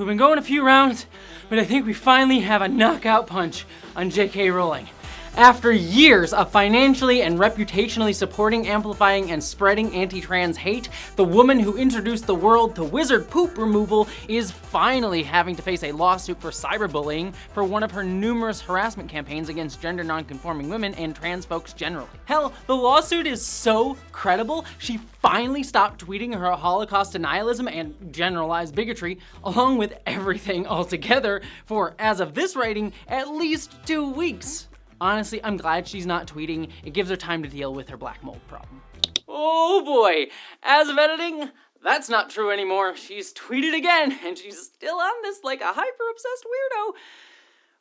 we've been going a few rounds, but I think we finally have a knockout punch on J.K. Rowling. After years of financially and reputationally supporting, amplifying, and spreading anti-trans hate, the woman who introduced the world to wizard poop removal is finally having to face a lawsuit for cyberbullying for one of her numerous harassment campaigns against gender non-conforming women and trans folks generally. Hell, the lawsuit is so credible, she finally stopped tweeting her Holocaust denialism and generalized bigotry, along with everything altogether, for, as of this writing, at least 2 weeks. Honestly, I'm glad she's not tweeting. It gives her time to deal with her black mold problem. Oh boy, as of editing, that's not true anymore. She's tweeted again, and she's still on this like a hyper-obsessed weirdo.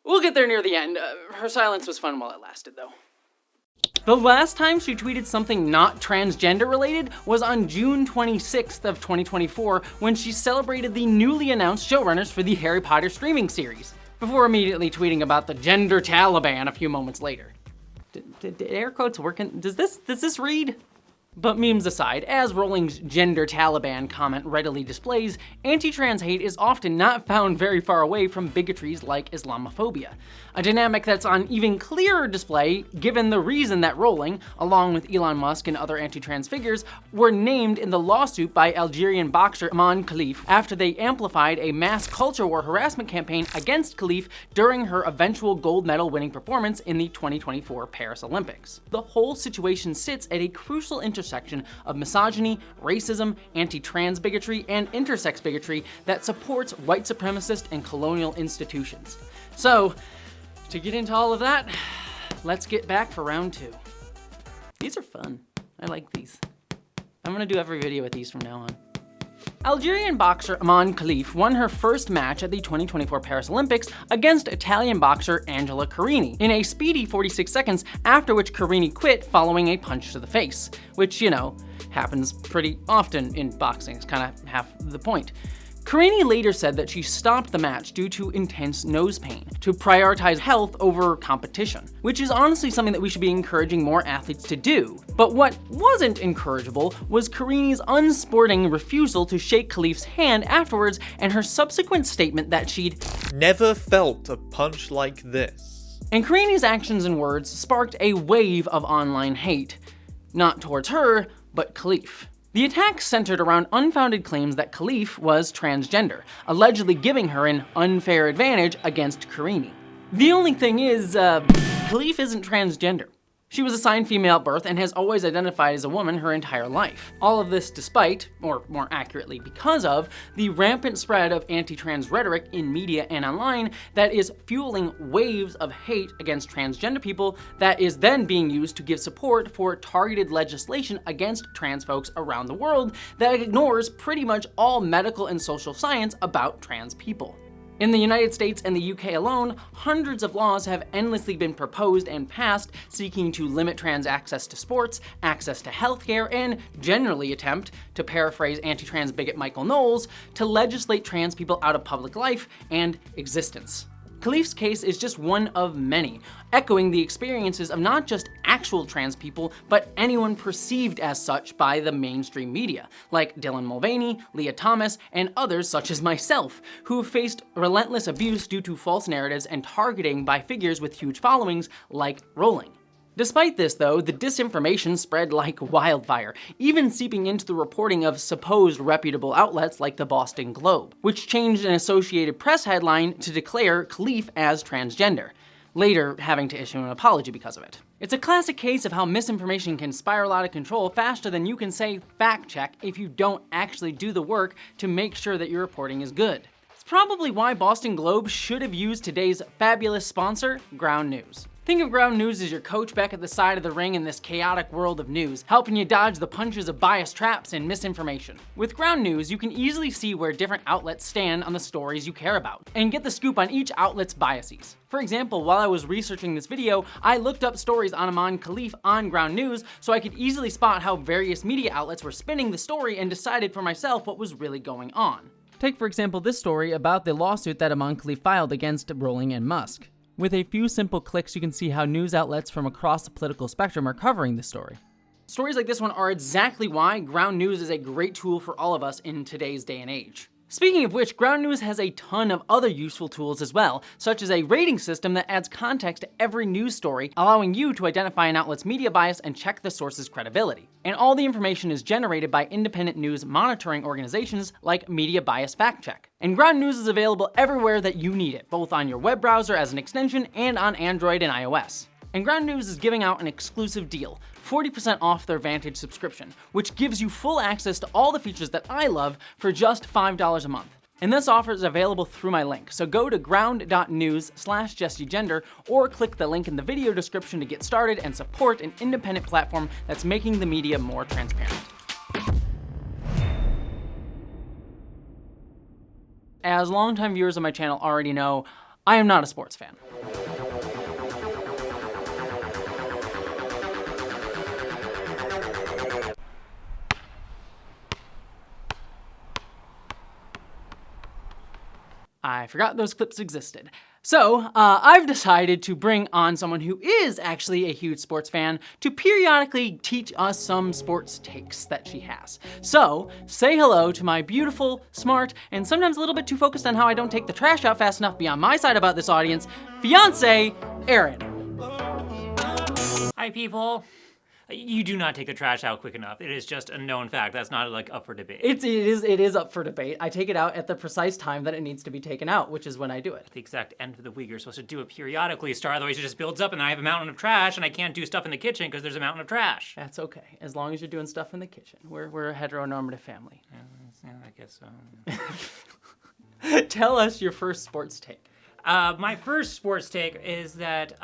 We'll get there near the end. Her silence was fun while it lasted, though. The last time she tweeted something not transgender related was on June 26th of 2024, when she celebrated the newly announced showrunners for the Harry Potter streaming series, before immediately tweeting about the gender Taliban a few moments later. Did air quotes work? Does this read? But memes aside, as Rowling's gender Taliban comment readily displays, anti-trans hate is often not found very far away from bigotries like Islamophobia, a dynamic that's on even clearer display given the reason that Rowling, along with Elon Musk and other anti-trans figures, were named in the lawsuit by Algerian boxer Iman Khalif after they amplified a mass culture war harassment campaign against Khalif during her eventual gold medal winning performance in the 2024 Paris Olympics. The whole situation sits at a crucial intersection of misogyny, racism, anti-trans bigotry, and intersex bigotry that supports white supremacist and colonial institutions. So, to get into all of that, let's get back for round 2. These are fun. I like these. I'm gonna do every video with these from now on. Algerian boxer Iman Khalif won her first match at the 2024 Paris Olympics against Italian boxer Angela Carini in a speedy 46 seconds, after which Carini quit following a punch to the face, which, you know, happens pretty often in boxing. It's kind of half the point. Carini later said that she stopped the match due to intense nose pain, to prioritize health over competition, which is honestly something that we should be encouraging more athletes to do. But what wasn't encourageable was Carini's unsporting refusal to shake Khalif's hand afterwards, and her subsequent statement that she'd never felt a punch like this. And Carini's actions and words sparked a wave of online hate, not towards her, but Khalif. The attacks centered around unfounded claims that Khalif was transgender, allegedly giving her an unfair advantage against Carini. The only thing is, Khalif isn't transgender. She was assigned female at birth and has always identified as a woman her entire life. All of this despite, or more accurately because of, the rampant spread of anti-trans rhetoric in media and online that is fueling waves of hate against transgender people that is then being used to give support for targeted legislation against trans folks around the world that ignores pretty much all medical and social science about trans people. In the United States and the UK alone, hundreds of laws have endlessly been proposed and passed seeking to limit trans access to sports, access to healthcare, and generally attempt, to paraphrase anti-trans bigot Michael Knowles, to legislate trans people out of public life and existence. Khalif's case is just one of many, echoing the experiences of not just actual trans people, but anyone perceived as such by the mainstream media, like Dylan Mulvaney, Leah Thomas, and others such as myself, who have faced relentless abuse due to false narratives and targeting by figures with huge followings like Rowling. Despite this, though, the disinformation spread like wildfire, even seeping into the reporting of supposed reputable outlets like the Boston Globe, which changed an Associated Press headline to declare Khalif as transgender, later having to issue an apology because of it. It's a classic case of how misinformation can spiral out of control faster than you can say fact check if you don't actually do the work to make sure that your reporting is good. It's probably why Boston Globe should have used today's fabulous sponsor, Ground News. Think of Ground News as your coach back at the side of the ring in this chaotic world of news, helping you dodge the punches of bias traps and misinformation. With Ground News, you can easily see where different outlets stand on the stories you care about, and get the scoop on each outlet's biases. For example, while I was researching this video, I looked up stories on Iman Khalif on Ground News so I could easily spot how various media outlets were spinning the story and decided for myself what was really going on. Take, for example, this story about the lawsuit that Iman Khalif filed against Rowling and Musk. With a few simple clicks, you can see how news outlets from across the political spectrum are covering the story. Stories like this one are exactly why Ground News is a great tool for all of us in today's day and age. Speaking of which, Ground News has a ton of other useful tools as well, such as a rating system that adds context to every news story, allowing you to identify an outlet's media bias and check the source's credibility. And all the information is generated by independent news monitoring organizations like Media Bias Fact Check. And Ground News is available everywhere that you need it, both on your web browser as an extension and on Android and iOS. And Ground News is giving out an exclusive deal, 40% off their Vantage subscription, which gives you full access to all the features that I love for just $5 a month. And this offer is available through my link, so go to ground.news/jessiegender or click the link in the video description to get started and support an independent platform that's making the media more transparent. As longtime viewers of my channel already know, I am not a sports fan. I forgot those clips existed. So, I've decided to bring on someone who is actually a huge sports fan to periodically teach us some sports takes that she has. So, say hello to my beautiful, smart, and sometimes a little bit too focused on how I don't take the trash out fast enough beyond my side about this audience, fiance, Erin. Hi, people. You do not take the trash out quick enough. It is just a known fact. That's not like up for debate. It is up for debate. I take it out at the precise time that it needs to be taken out, which is when I do it. The exact end of the week, you're supposed to do it periodically, Star. Otherwise, it just builds up, and I have a mountain of trash, and I can't do stuff in the kitchen because there's a mountain of trash. That's okay, as long as you're doing stuff in the kitchen. We're a heteronormative family. Yeah, I guess so. Tell us your first sports take. My first sports take is that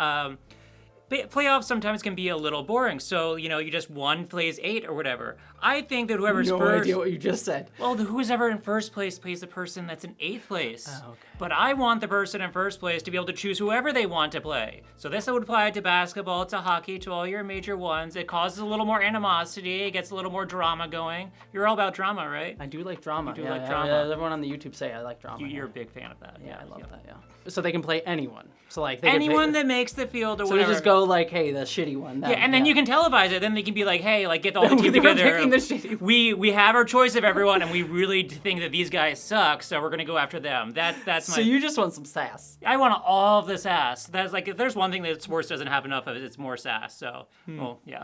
playoffs sometimes can be a little boring. So, you just one plays 8 or whatever. I think that whoever's No first... idea what you just said. Well, who's ever in first place plays the person that's in 8th place. Oh, okay. But I want the person in first place to be able to choose whoever they want to play. So this would apply to basketball, to hockey, to all your major ones. It causes a little more animosity. It gets a little more drama going. You're all about drama, right? I do like drama. You do yeah, like yeah, drama. yeah, everyone on the YouTube say I like drama. You're a big fan of that. Yeah, I love that, yeah. So they can play anyone. So like anyone that makes the field or so whatever. they just go like, hey, the shitty one. Yeah, and then you can televise it. Then they can be like, hey, like get all the team together. Picking the shitty one. We have our choice of everyone, and we really think that these guys suck, so we're gonna go after them. That's my. So you just want some sass. I want all of this ass. That's like, if there's one thing that sports doesn't have enough of, it's more sass. So, well, yeah.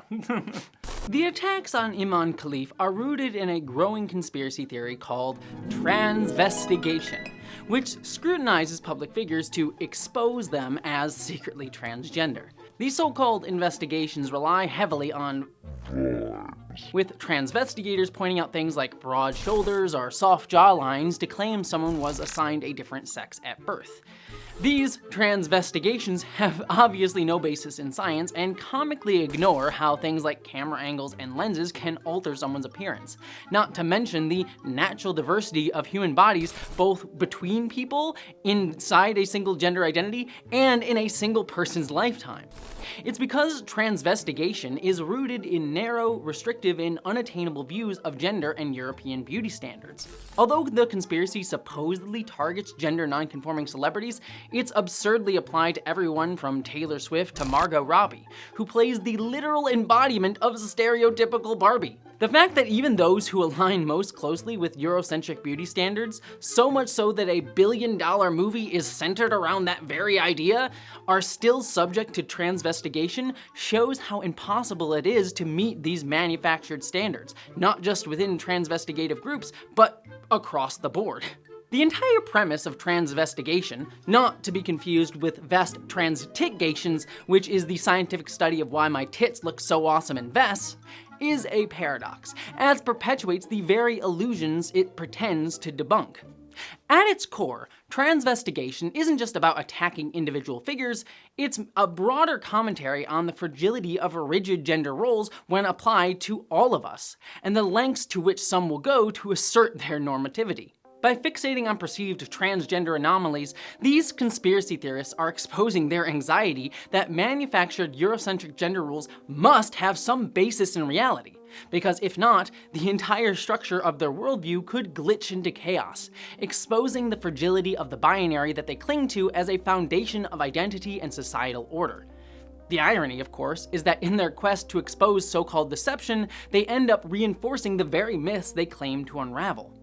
The attacks on Imam Khalif are rooted in a growing conspiracy theory called Transvestigation, which scrutinizes public figures to expose them as secretly transgender. These so-called investigations rely heavily on with transvestigators pointing out things like broad shoulders or soft jawlines to claim someone was assigned a different sex at birth. These transvestigations have obviously no basis in science and comically ignore how things like camera angles and lenses can alter someone's appearance, not to mention the natural diversity of human bodies both between people, inside a single gender identity, and in a single person's lifetime. It's because transvestigation is rooted in narrow, restrictive, and unattainable views of gender and European beauty standards. Although the conspiracy supposedly targets gender non-conforming celebrities, it's absurdly applied to everyone from Taylor Swift to Margot Robbie, who plays the literal embodiment of stereotypical Barbie. The fact that even those who align most closely with Eurocentric beauty standards, so much so that a billion-dollar movie is centered around that very idea, are still subject to transvestigation shows how impossible it is to meet these manufactured standards, not just within transvestigative groups, but across the board. The entire premise of transvestigation, not to be confused with Vest-Transtigations, which is the scientific study of why my tits look so awesome in vests, is a paradox, as perpetuates the very illusions it pretends to debunk. At its core, transvestigation isn't just about attacking individual figures, it's a broader commentary on the fragility of rigid gender roles when applied to all of us, and the lengths to which some will go to assert their normativity. By fixating on perceived transgender anomalies, these conspiracy theorists are exposing their anxiety that manufactured Eurocentric gender rules must have some basis in reality. Because if not, the entire structure of their worldview could glitch into chaos, exposing the fragility of the binary that they cling to as a foundation of identity and societal order. The irony, of course, is that in their quest to expose so-called deception, they end up reinforcing the very myths they claim to unravel.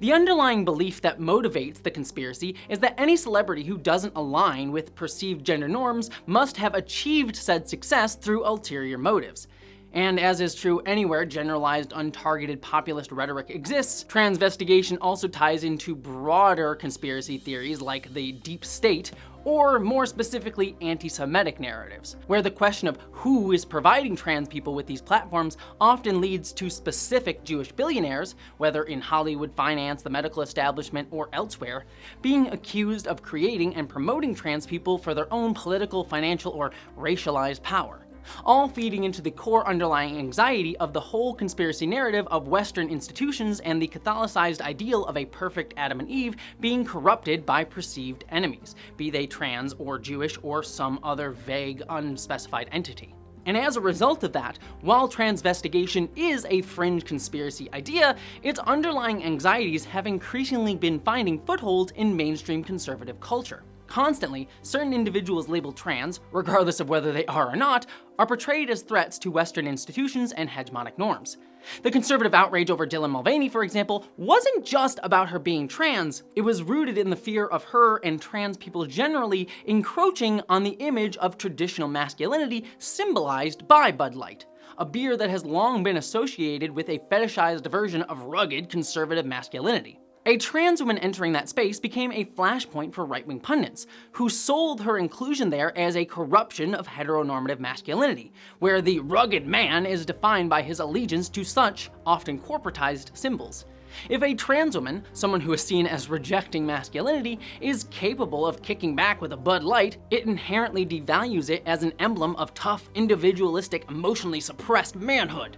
The underlying belief that motivates the conspiracy is that any celebrity who doesn't align with perceived gender norms must have achieved said success through ulterior motives. And as is true anywhere generalized untargeted populist rhetoric exists, transvestigation also ties into broader conspiracy theories like the deep state, or more specifically anti-Semitic narratives, where the question of who is providing trans people with these platforms often leads to specific Jewish billionaires, whether in Hollywood finance, the medical establishment, or elsewhere, being accused of creating and promoting trans people for their own political, financial, or racialized power, all feeding into the core underlying anxiety of the whole conspiracy narrative of Western institutions and the Catholicized ideal of a perfect Adam and Eve being corrupted by perceived enemies, be they trans or Jewish or some other vague, unspecified entity. And as a result of that, while transvestigation is a fringe conspiracy idea, its underlying anxieties have increasingly been finding foothold in mainstream conservative culture. Constantly, certain individuals labeled trans, regardless of whether they are or not, are portrayed as threats to Western institutions and hegemonic norms. The conservative outrage over Dylan Mulvaney, for example, wasn't just about her being trans. It was rooted in the fear of her and trans people generally encroaching on the image of traditional masculinity symbolized by Bud Light, a beer that has long been associated with a fetishized version of rugged conservative masculinity. A trans woman entering that space became a flashpoint for right-wing pundits, who sold her inclusion there as a corruption of heteronormative masculinity, where the rugged man is defined by his allegiance to such, often corporatized, symbols. If a trans woman, someone who is seen as rejecting masculinity, is capable of kicking back with a Bud Light, it inherently devalues it as an emblem of tough, individualistic, emotionally suppressed manhood.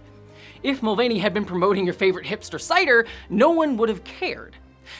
If Mulvaney had been promoting your favorite hipster cider, no one would have cared.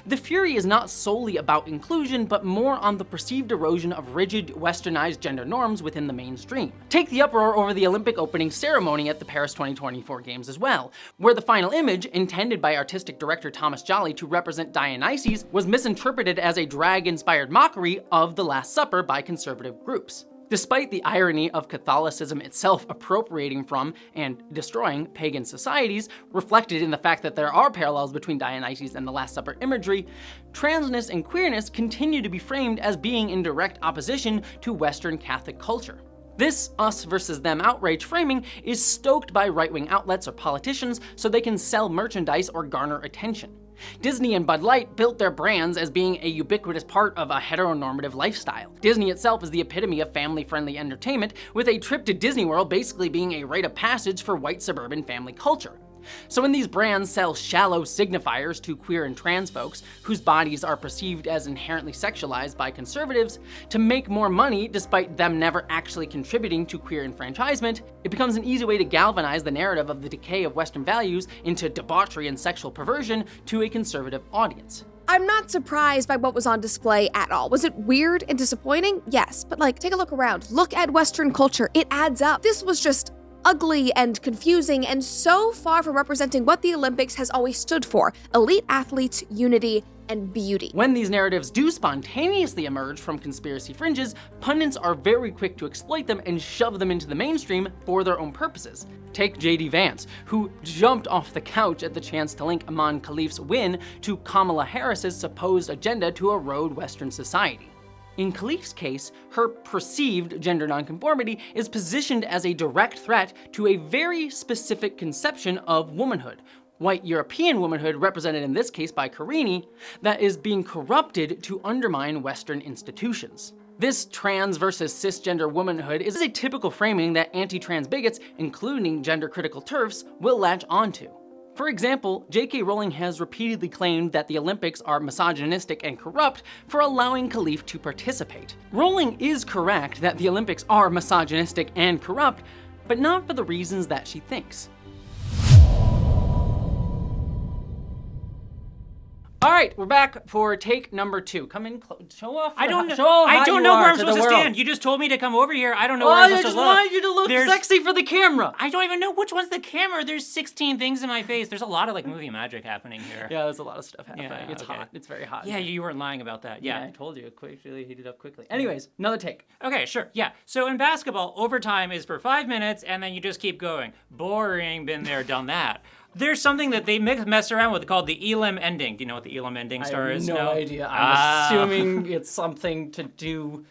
The fury is not solely about inclusion, but more on the perceived erosion of rigid, westernized gender norms within the mainstream. Take the uproar over the Olympic opening ceremony at the Paris 2024 Games as well, where the final image, intended by artistic director Thomas Jolly to represent Dionysus, was misinterpreted as a drag-inspired mockery of the Last Supper by conservative groups. Despite the irony of Catholicism itself appropriating from and destroying pagan societies, reflected in the fact that there are parallels between Dionysus and the Last Supper imagery, transness and queerness continue to be framed as being in direct opposition to Western Catholic culture. This us versus them outrage framing is stoked by right-wing outlets or politicians so they can sell merchandise or garner attention. Disney and Bud Light built their brands as being a ubiquitous part of a heteronormative lifestyle. Disney itself is the epitome of family-friendly entertainment, with a trip to Disney World basically being a rite of passage for white suburban family culture. So when these brands sell shallow signifiers to queer and trans folks, whose bodies are perceived as inherently sexualized by conservatives, to make more money despite them never actually contributing to queer enfranchisement, it becomes an easy way to galvanize the narrative of the decay of Western values into debauchery and sexual perversion to a conservative audience. I'm not surprised by what was on display at all. Was it weird and disappointing? Yes, but take a look around. Look at Western culture. It adds up. This was just ugly and confusing and so far from representing what the Olympics has always stood for: elite athletes, unity, and beauty. When these narratives do spontaneously emerge from conspiracy fringes, pundits are very quick to exploit them and shove them into the mainstream for their own purposes. Take J.D. Vance, who jumped off the couch at the chance to link Iman Khalif's win to Kamala Harris's supposed agenda to erode Western society. In Khalif's case, her perceived gender nonconformity is positioned as a direct threat to a very specific conception of womanhood, white European womanhood represented in this case by Carini, that is being corrupted to undermine Western institutions. This trans versus cisgender womanhood is a typical framing that anti-trans bigots, including gender-critical TERFs, will latch onto. For example, J.K. Rowling has repeatedly claimed that the Olympics are misogynistic and corrupt for allowing Khalif to participate. Rowling is correct that the Olympics are misogynistic and corrupt, but not for the reasons that she thinks. All right, we're back for take number 2. Come in, show off. I don't know. Show off I how don't you know are where I'm to supposed the to world. stand. You just told me to come over here. I don't know where I'm I supposed just to look. wanted you to look sexy for the camera. I don't even know which one's the camera. There's 16 things in my face. There's a lot of movie magic happening here. Yeah, there's a lot of stuff happening. Yeah, It's okay. hot. It's very hot. Yeah, you weren't lying about that. Yeah. I told you. It quickly heated up quickly. Anyways, another take. Okay, sure. Yeah. So in basketball, overtime is for 5 minutes, and then you just keep going. Boring. Been there, done that. There's something that they mess around with called the elim ending. Do you know what the elim ending star is? No idea. I'm assuming it's something to do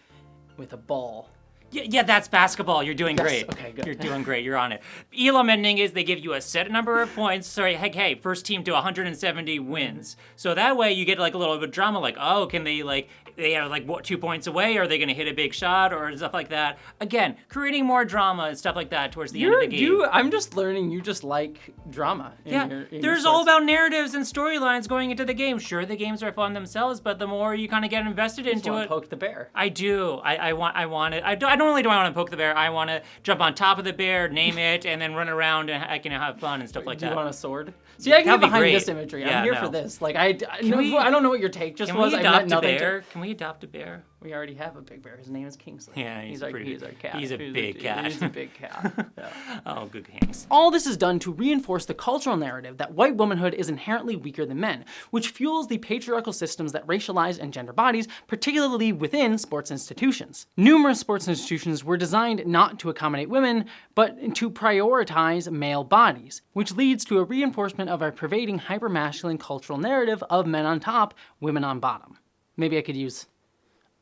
with a ball. Yeah, that's basketball. You're doing great. Okay, good. You're doing great. You're on it. Elim ending is they give you a set number of points. Sorry, hey, first team to 170 wins. So that way you get like a little bit of drama, like, oh, can they are like what, 2 points away? Are they going to hit a big shot or stuff like that? Again, creating more drama and stuff like that towards the end of the game. I'm just learning you just like drama. There's all about narratives and storylines going into the game. Sure, the games are fun themselves, but the more you kind of get invested into it, poke the bear. I do. I want it. I don't really want to poke the bear. I want to jump on top of the bear, name it, and then run around and have fun and stuff like that. Do you want a sword? See, I can get behind this imagery. Yeah, I'm here for this. Like, I don't know what your take just was. Can we adopt a bear? Can we adopt a bear? We already have a big bear. His name is Kingsley. Yeah, he's our cat. He's a big cat. He's a big cat. Yeah. Oh, good hands. All this is done to reinforce the cultural narrative that white womanhood is inherently weaker than men, which fuels the patriarchal systems that racialize and gender bodies, particularly within sports institutions. Numerous sports institutions were designed not to accommodate women, but to prioritize male bodies, which leads to a reinforcement of a pervading hypermasculine cultural narrative of men on top, women on bottom. Maybe I could use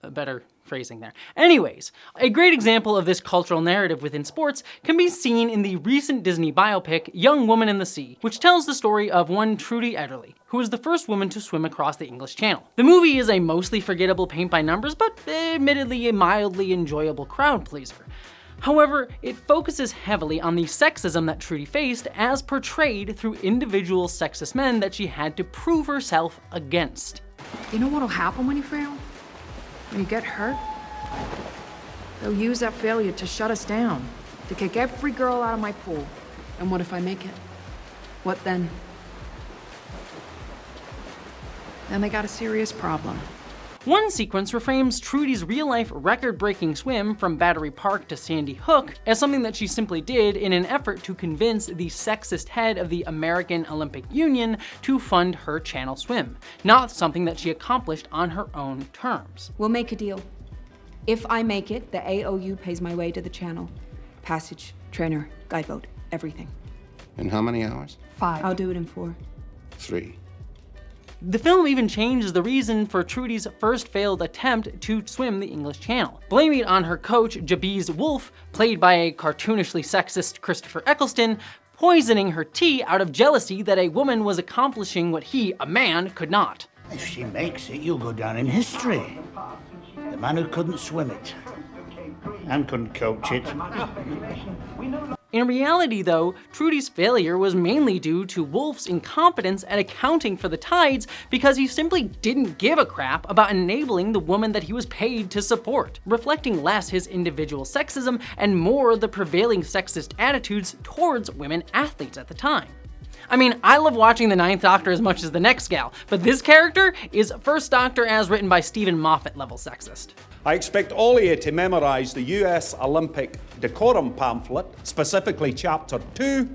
a better phrasing there. Anyways, a great example of this cultural narrative within sports can be seen in the recent Disney biopic, Young Woman in the Sea, which tells the story of one Trudy Ederle, who was the first woman to swim across the English Channel. The movie is a mostly forgettable paint by numbers, but admittedly a mildly enjoyable crowd pleaser. However, it focuses heavily on the sexism that Trudy faced as portrayed through individual sexist men that she had to prove herself against. You know what'll happen when you fail? When you get hurt? They'll use that failure to shut us down, to kick every girl out of my pool. And what if I make it? What then? Then they got a serious problem. One sequence reframes Trudy's real-life record-breaking swim from Battery Park to Sandy Hook as something that she simply did in an effort to convince the sexist head of the American Olympic Union to fund her channel swim, not something that she accomplished on her own terms. We'll make a deal. If I make it, the AOU pays my way to the channel. Passage, trainer, guide boat, everything. In how many hours? 5. I'll do it in 4. 3. The film even changes the reason for Trudy's first failed attempt to swim the English Channel, blaming it on her coach, Jabez Wolfe, played by a cartoonishly sexist Christopher Eccleston, poisoning her tea out of jealousy that a woman was accomplishing what he, a man, could not. If she makes it, you'll go down in history. The man who couldn't swim it and couldn't coach it. In reality, though, Trudy's failure was mainly due to Wolfe's incompetence at accounting for the tides because he simply didn't give a crap about enabling the woman that he was paid to support, reflecting less his individual sexism and more the prevailing sexist attitudes towards women athletes at the time. I mean, I love watching the Ninth Doctor as much as the next gal, but this character is First Doctor as written by Stephen Moffat level sexist. I expect all of you to memorize the US Olympic decorum pamphlet, specifically chapter 2,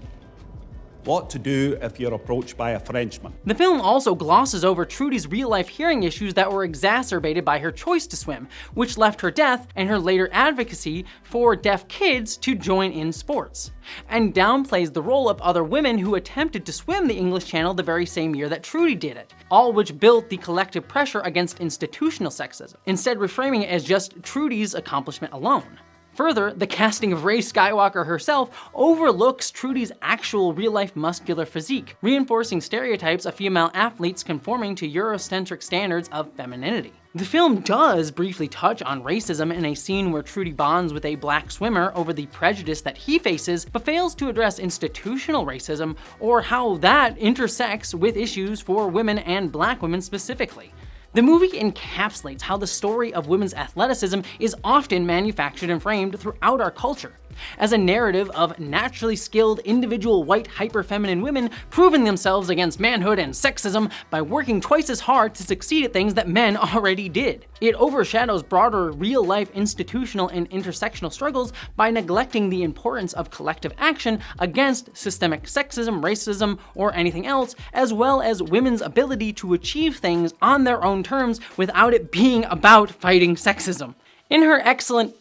what to do if you're approached by a Frenchman. The film also glosses over Trudy's real-life hearing issues that were exacerbated by her choice to swim, which left her deaf and her later advocacy for deaf kids to join in sports, and downplays the role of other women who attempted to swim the English Channel the very same year that Trudy did it, all which built the collective pressure against institutional sexism, instead reframing it as just Trudy's accomplishment alone. Further, the casting of Rey Skywalker herself overlooks Trudy's actual real-life muscular physique, reinforcing stereotypes of female athletes conforming to Eurocentric standards of femininity. The film does briefly touch on racism in a scene where Trudy bonds with a black swimmer over the prejudice that he faces, but fails to address institutional racism or how that intersects with issues for women and black women specifically. The movie encapsulates how the story of women's athleticism is often manufactured and framed throughout our culture, as a narrative of naturally skilled individual white hyper-feminine women proving themselves against manhood and sexism by working twice as hard to succeed at things that men already did. It overshadows broader real-life institutional and intersectional struggles by neglecting the importance of collective action against systemic sexism, racism, or anything else, as well as women's ability to achieve things on their own terms without it being about fighting sexism. In her excellent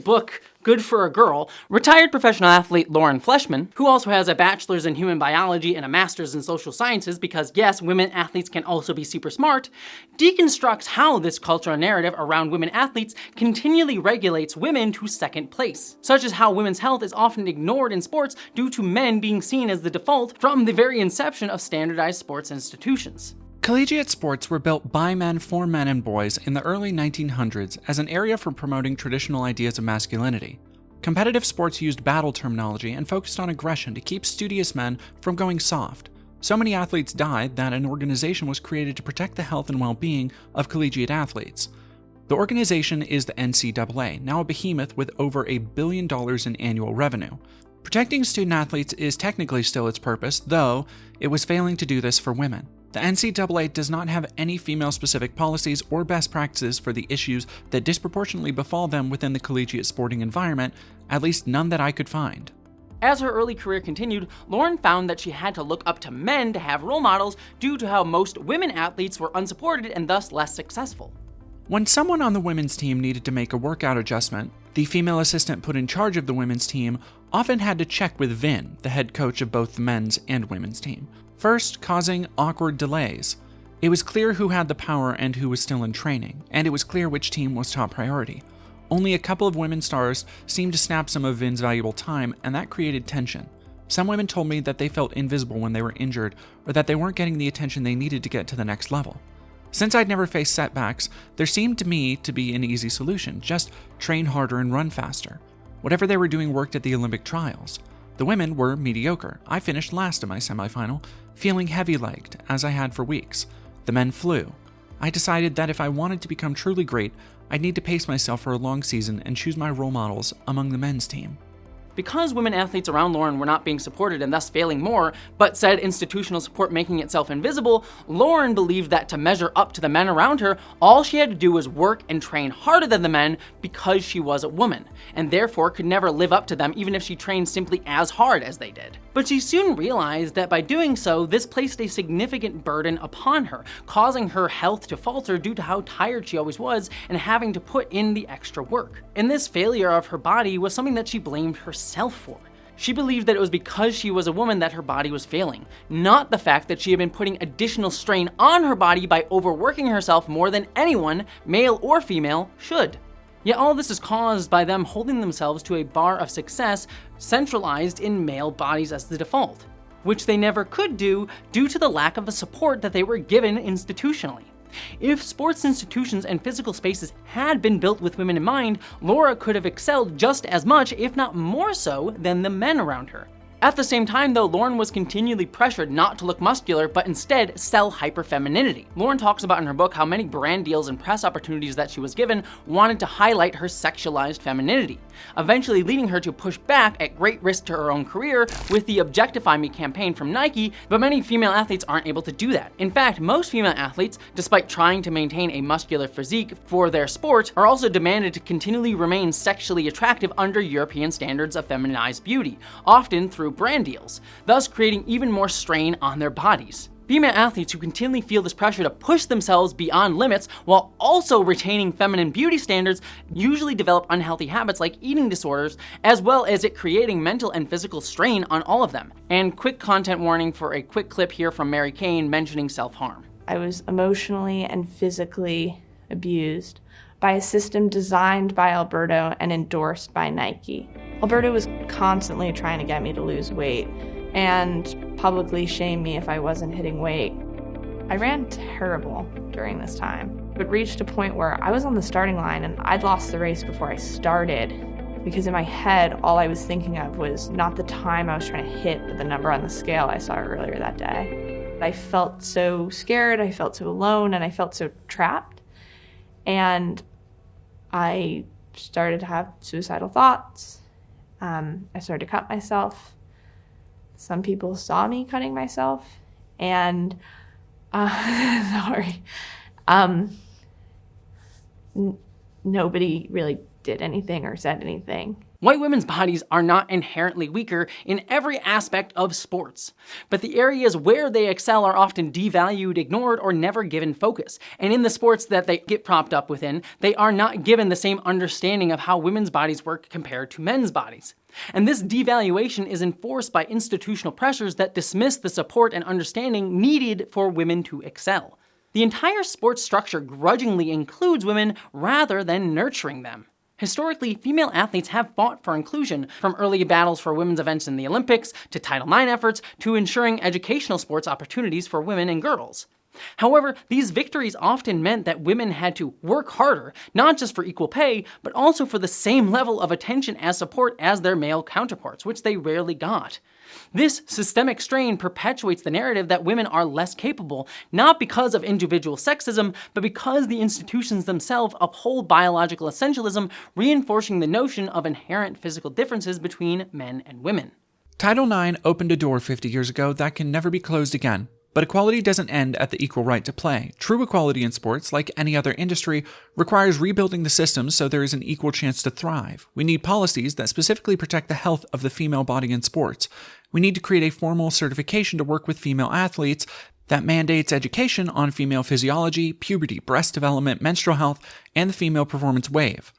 book, Good for a girl, retired professional athlete Lauren Fleshman, who also has a bachelor's in human biology and a master's in social sciences because yes, women athletes can also be super smart, deconstructs how this cultural narrative around women athletes continually regulates women to second place, such as how women's health is often ignored in sports due to men being seen as the default from the very inception of standardized sports institutions. Collegiate sports were built by men for men and boys in the early 1900s as an area for promoting traditional ideas of masculinity. Competitive sports used battle terminology and focused on aggression to keep studious men from going soft. So many athletes died that an organization was created to protect the health and well-being of collegiate athletes. The organization is the NCAA, now a behemoth with over $1 billion in annual revenue. Protecting student athletes is technically still its purpose, though it was failing to do this for women. The NCAA does not have any female-specific policies or best practices for the issues that disproportionately befall them within the collegiate sporting environment, at least none that I could find. As her early career continued, Lauren found that she had to look up to men to have role models due to how most women athletes were unsupported and thus less successful. When someone on the women's team needed to make a workout adjustment, the female assistant put in charge of the women's team often had to check with Vin, the head coach of both the men's and women's team, first causing awkward delays. It was clear who had the power and who was still in training, and it was clear which team was top priority. Only a couple of women stars seemed to snap some of Vin's valuable time, and that created tension. Some women told me that they felt invisible when they were injured, or that they weren't getting the attention they needed to get to the next level. Since I'd never faced setbacks, there seemed to me to be an easy solution: just train harder and run faster. Whatever they were doing worked at the Olympic trials. The women were mediocre. I finished last in my semifinal, feeling heavy-legged, as I had for weeks. The men flew. I decided that if I wanted to become truly great, I'd need to pace myself for a long season and choose my role models among the men's team. Because women athletes around Lauren were not being supported and thus failing more, but said institutional support making itself invisible, Lauren believed that to measure up to the men around her, all she had to do was work and train harder than the men because she was a woman, and therefore could never live up to them even if she trained simply as hard as they did. But she soon realized that by doing so, this placed a significant burden upon her, causing her health to falter due to how tired she always was and having to put in the extra work. And this failure of her body was something that she blamed herself for. She believed that it was because she was a woman that her body was failing, not the fact that she had been putting additional strain on her body by overworking herself more than anyone, male or female, should. Yet all this is caused by them holding themselves to a bar of success centralized in male bodies as the default, which they never could do due to the lack of the support that they were given institutionally. If sports institutions and physical spaces had been built with women in mind, Laura could have excelled just as much, if not more so, than the men around her. At the same time though, Lauren was continually pressured not to look muscular, but instead sell hyperfemininity. Lauren talks about in her book how many brand deals and press opportunities that she was given wanted to highlight her sexualized femininity, eventually leading her to push back at great risk to her own career with the Objectify Me campaign from Nike, but many female athletes aren't able to do that. In fact, most female athletes, despite trying to maintain a muscular physique for their sport, are also demanded to continually remain sexually attractive under European standards of feminized beauty, often through brand deals, thus creating even more strain on their bodies. Female athletes who continually feel this pressure to push themselves beyond limits while also retaining feminine beauty standards usually develop unhealthy habits like eating disorders, as well as it creating mental and physical strain on all of them. And quick content warning for a quick clip here from Mary Kane mentioning self-harm. I was emotionally and physically abused by a system designed by Alberto and endorsed by Nike. Alberto was constantly trying to get me to lose weight and publicly shame me if I wasn't hitting weight. I ran terrible during this time, but reached a point where I was on the starting line and I'd lost the race before I started, because in my head, all I was thinking of was not the time I was trying to hit, but the number on the scale I saw earlier that day. I felt so scared, I felt so alone, and I felt so trapped. And I started to have suicidal thoughts. I started to cut myself. Some people saw me cutting myself, and nobody really did anything or said anything. White women's bodies are not inherently weaker in every aspect of sports, but the areas where they excel are often devalued, ignored, or never given focus. And in the sports that they get propped up within, they are not given the same understanding of how women's bodies work compared to men's bodies. And this devaluation is enforced by institutional pressures that dismiss the support and understanding needed for women to excel. The entire sports structure grudgingly includes women rather than nurturing them. Historically, female athletes have fought for inclusion, from early battles for women's events in the Olympics, to Title IX efforts, to ensuring educational sports opportunities for women and girls. However, these victories often meant that women had to work harder, not just for equal pay, but also for the same level of attention as support as their male counterparts, which they rarely got. This systemic strain perpetuates the narrative that women are less capable, not because of individual sexism, but because the institutions themselves uphold biological essentialism, reinforcing the notion of inherent physical differences between men and women. Title IX opened a door 50 years ago that can never be closed again. But equality doesn't end at the equal right to play. True equality in sports, like any other industry, requires rebuilding the systems so there is an equal chance to thrive. We need policies that specifically protect the health of the female body in sports. We need to create a formal certification to work with female athletes that mandates education on female physiology, puberty, breast development, menstrual health, and the female performance wave.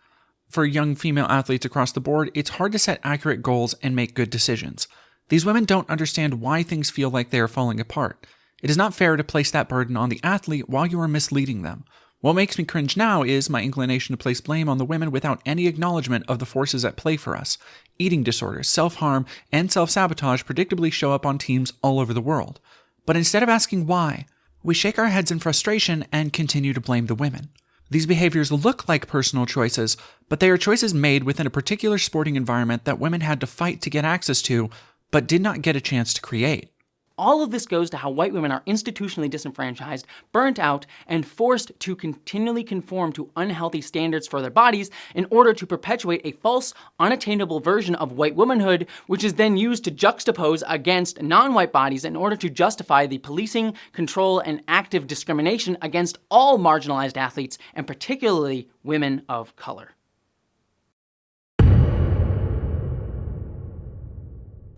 For young female athletes across the board, it's hard to set accurate goals and make good decisions. These women don't understand why things feel like they are falling apart. It is not fair to place that burden on the athlete while you are misleading them. What makes me cringe now is my inclination to place blame on the women without any acknowledgement of the forces at play for us. Eating disorders, self-harm, and self-sabotage predictably show up on teams all over the world. But instead of asking why, we shake our heads in frustration and continue to blame the women. These behaviors look like personal choices, but they are choices made within a particular sporting environment that women had to fight to get access to, but did not get a chance to create. All of this goes to how white women are institutionally disenfranchised, burnt out, and forced to continually conform to unhealthy standards for their bodies in order to perpetuate a false, unattainable version of white womanhood, which is then used to juxtapose against non-white bodies in order to justify the policing, control, and active discrimination against all marginalized athletes, and particularly women of color.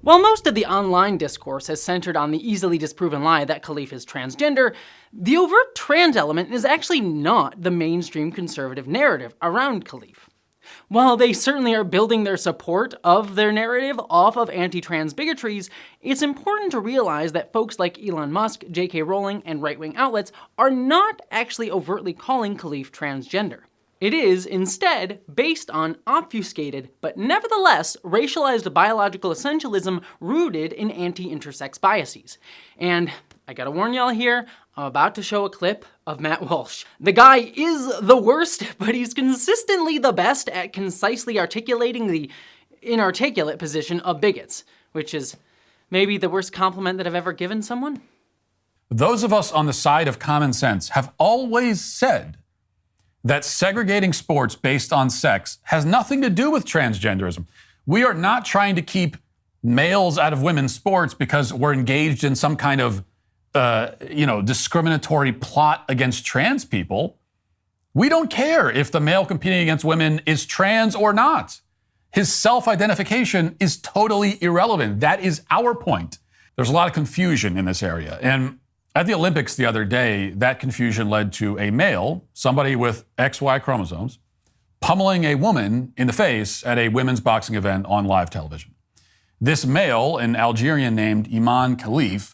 While most of the online discourse has centered on the easily disproven lie that Khalif is transgender, the overt trans element is actually not the mainstream conservative narrative around Khalif. While they certainly are building their support of their narrative off of anti-trans bigotries, it's important to realize that folks like Elon Musk, J.K. Rowling, and right-wing outlets are not actually overtly calling Khalif transgender. It is, instead, based on obfuscated, but nevertheless racialized biological essentialism rooted in anti-intersex biases. And I gotta warn y'all here, I'm about to show a clip of Matt Walsh. The guy is the worst, but he's consistently the best at concisely articulating the inarticulate position of bigots, which is maybe the worst compliment that I've ever given someone. Those of us on the side of common sense have always said that segregating sports based on sex has nothing to do with transgenderism. We are not trying to keep males out of women's sports because we're engaged in some kind of, discriminatory plot against trans people. We don't care if the male competing against women is trans or not. His self-identification is totally irrelevant. That is our point. There's a lot of confusion in this area. And at the Olympics the other day, that confusion led to a male, somebody with XY chromosomes, pummeling a woman in the face at a women's boxing event on live television. This male, an Algerian named Iman Khalif,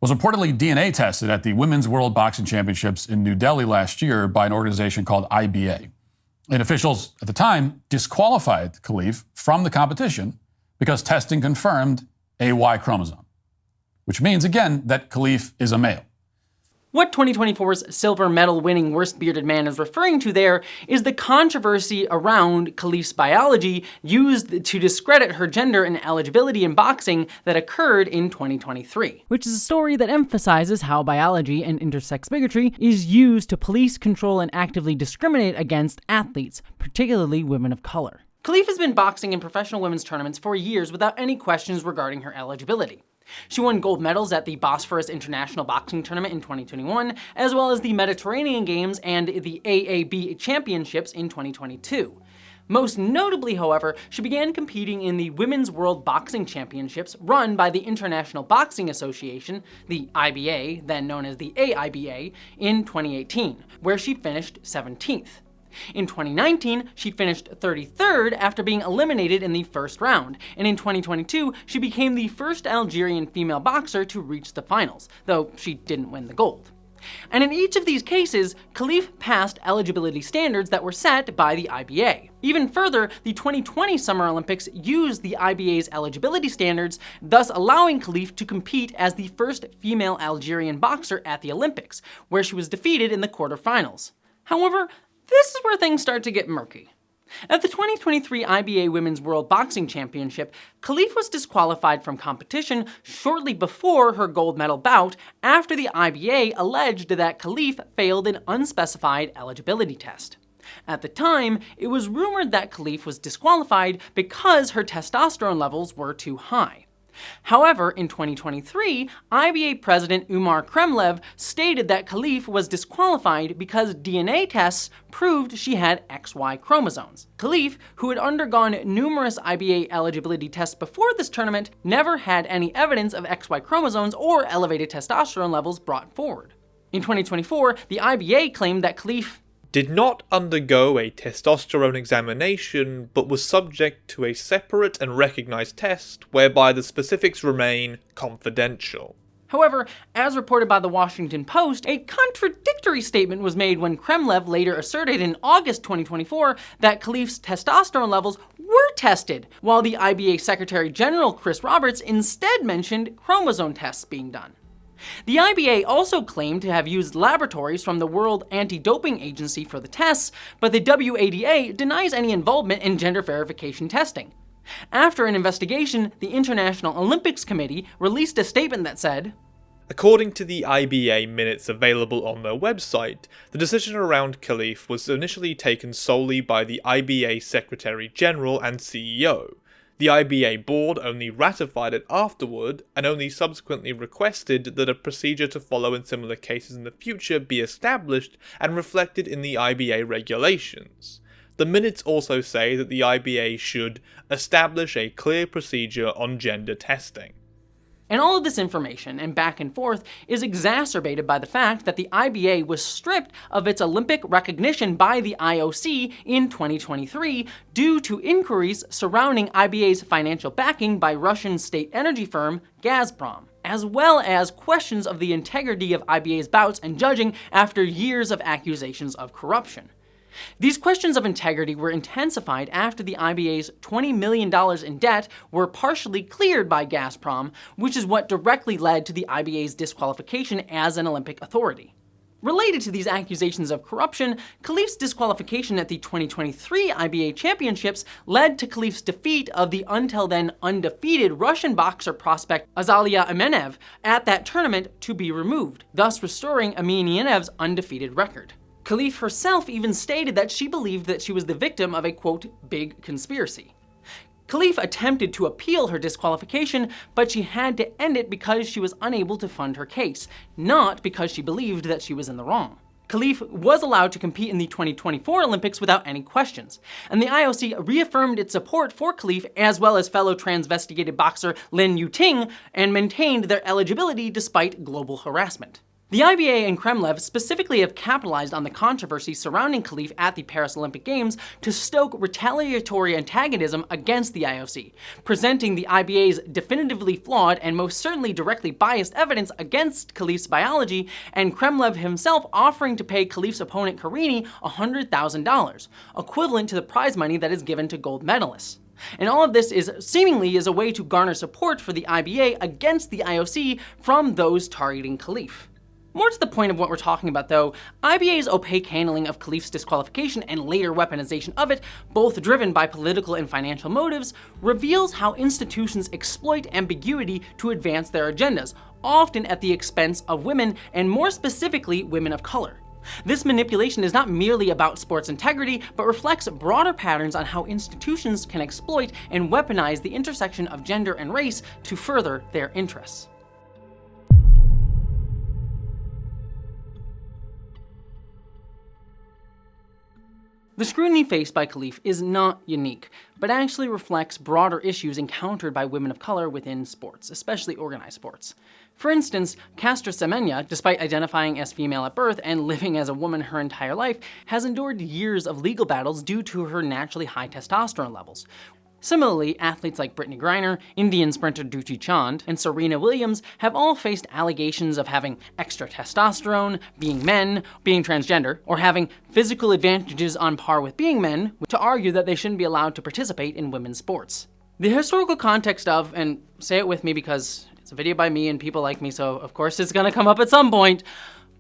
was reportedly DNA tested at the Women's World Boxing Championships in New Delhi last year by an organization called IBA. And officials at the time disqualified Khalif from the competition because testing confirmed a Y chromosome. Which means, again, that Khalif is a male. What 2024's silver medal winning worst bearded man is referring to there is the controversy around Khalif's biology used to discredit her gender and eligibility in boxing that occurred in 2023. Which is a story that emphasizes how biology and intersex bigotry is used to police, control, and actively discriminate against athletes, particularly women of color. Khalif has been boxing in professional women's tournaments for years without any questions regarding her eligibility. She won gold medals at the Bosphorus International Boxing Tournament in 2021, as well as the Mediterranean Games and the AAB Championships in 2022. Most notably, however, she began competing in the Women's World Boxing Championships run by the International Boxing Association, the IBA, then known as the AIBA, in 2018, where she finished 17th. In 2019, she finished 33rd after being eliminated in the first round, and in 2022, she became the first Algerian female boxer to reach the finals, though she didn't win the gold. And in each of these cases, Khalif passed eligibility standards that were set by the IBA. Even further, the 2020 Summer Olympics used the IBA's eligibility standards, thus allowing Khalif to compete as the first female Algerian boxer at the Olympics, where she was defeated in the quarterfinals. However, this is where things start to get murky. At the 2023 IBA Women's World Boxing Championship, Khalif was disqualified from competition shortly before her gold medal bout after the IBA alleged that Khalif failed an unspecified eligibility test. At the time, it was rumored that Khalif was disqualified because her testosterone levels were too high. However, in 2023, IBA President Umar Kremlev stated that Khalif was disqualified because DNA tests proved she had XY chromosomes. Khalif, who had undergone numerous IBA eligibility tests before this tournament, never had any evidence of XY chromosomes or elevated testosterone levels brought forward. In 2024, the IBA claimed that Khalif did not undergo a testosterone examination, but was subject to a separate and recognized test whereby the specifics remain confidential. However, as reported by the Washington Post, a contradictory statement was made when Kremlev later asserted in August 2024 that Khalif's testosterone levels were tested, while the IBA Secretary General Chris Roberts instead mentioned chromosome tests being done. The IBA also claimed to have used laboratories from the World Anti-Doping Agency for the tests, but the WADA denies any involvement in gender verification testing. After an investigation, the International Olympics Committee released a statement that said, according to the IBA minutes available on their website, the decision around Khalif was initially taken solely by the IBA Secretary General and CEO. The IBA board only ratified it afterward, and only subsequently requested that a procedure to follow in similar cases in the future be established and reflected in the IBA regulations. The minutes also say that the IBA should establish a clear procedure on gender testing. And all of this information and back and forth is exacerbated by the fact that the IBA was stripped of its Olympic recognition by the IOC in 2023 due to inquiries surrounding IBA's financial backing by Russian state energy firm Gazprom, as well as questions of the integrity of IBA's bouts and judging after years of accusations of corruption. These questions of integrity were intensified after the IBA's $20 million in debt were partially cleared by Gazprom, which is what directly led to the IBA's disqualification as an Olympic authority. Related to these accusations of corruption, Khalif's disqualification at the 2023 IBA Championships led to Khalif's defeat of the until then undefeated Russian boxer prospect Azalia Amenev at that tournament to be removed, thus restoring Amenev's undefeated record. Khalif herself even stated that she believed that she was the victim of a, quote, big conspiracy. Khalif attempted to appeal her disqualification, but she had to end it because she was unable to fund her case, not because she believed that she was in the wrong. Khalif was allowed to compete in the 2024 Olympics without any questions, and the IOC reaffirmed its support for Khalif as well as fellow transvestigated boxer Lin Yuting and maintained their eligibility despite global harassment. The IBA and Kremlev specifically have capitalized on the controversy surrounding Khalif at the Paris Olympic Games to stoke retaliatory antagonism against the IOC, presenting the IBA's definitively flawed and most certainly directly biased evidence against Khalif's biology, and Kremlev himself offering to pay Khalif's opponent Karini $100,000, equivalent to the prize money that is given to gold medalists. And all of this is seemingly as a way to garner support for the IBA against the IOC from those targeting Khalif. More to the point of what we're talking about though, IBA's opaque handling of Khalif's disqualification and later weaponization of it, both driven by political and financial motives, reveals how institutions exploit ambiguity to advance their agendas, often at the expense of women, and more specifically, women of color. This manipulation is not merely about sports integrity, but reflects broader patterns on how institutions can exploit and weaponize the intersection of gender and race to further their interests. The scrutiny faced by Khalif is not unique, but actually reflects broader issues encountered by women of color within sports, especially organized sports. For instance, Caster Semenya, despite identifying as female at birth and living as a woman her entire life, has endured years of legal battles due to her naturally high testosterone levels. Similarly, athletes like Brittany Griner, Indian sprinter Dutee Chand, and Serena Williams have all faced allegations of having extra testosterone, being men, being transgender, or having physical advantages on par with being men, to argue that they shouldn't be allowed to participate in women's sports. The historical context of, and say it with me because it's a video by me and people like me, so of course it's gonna come up at some point,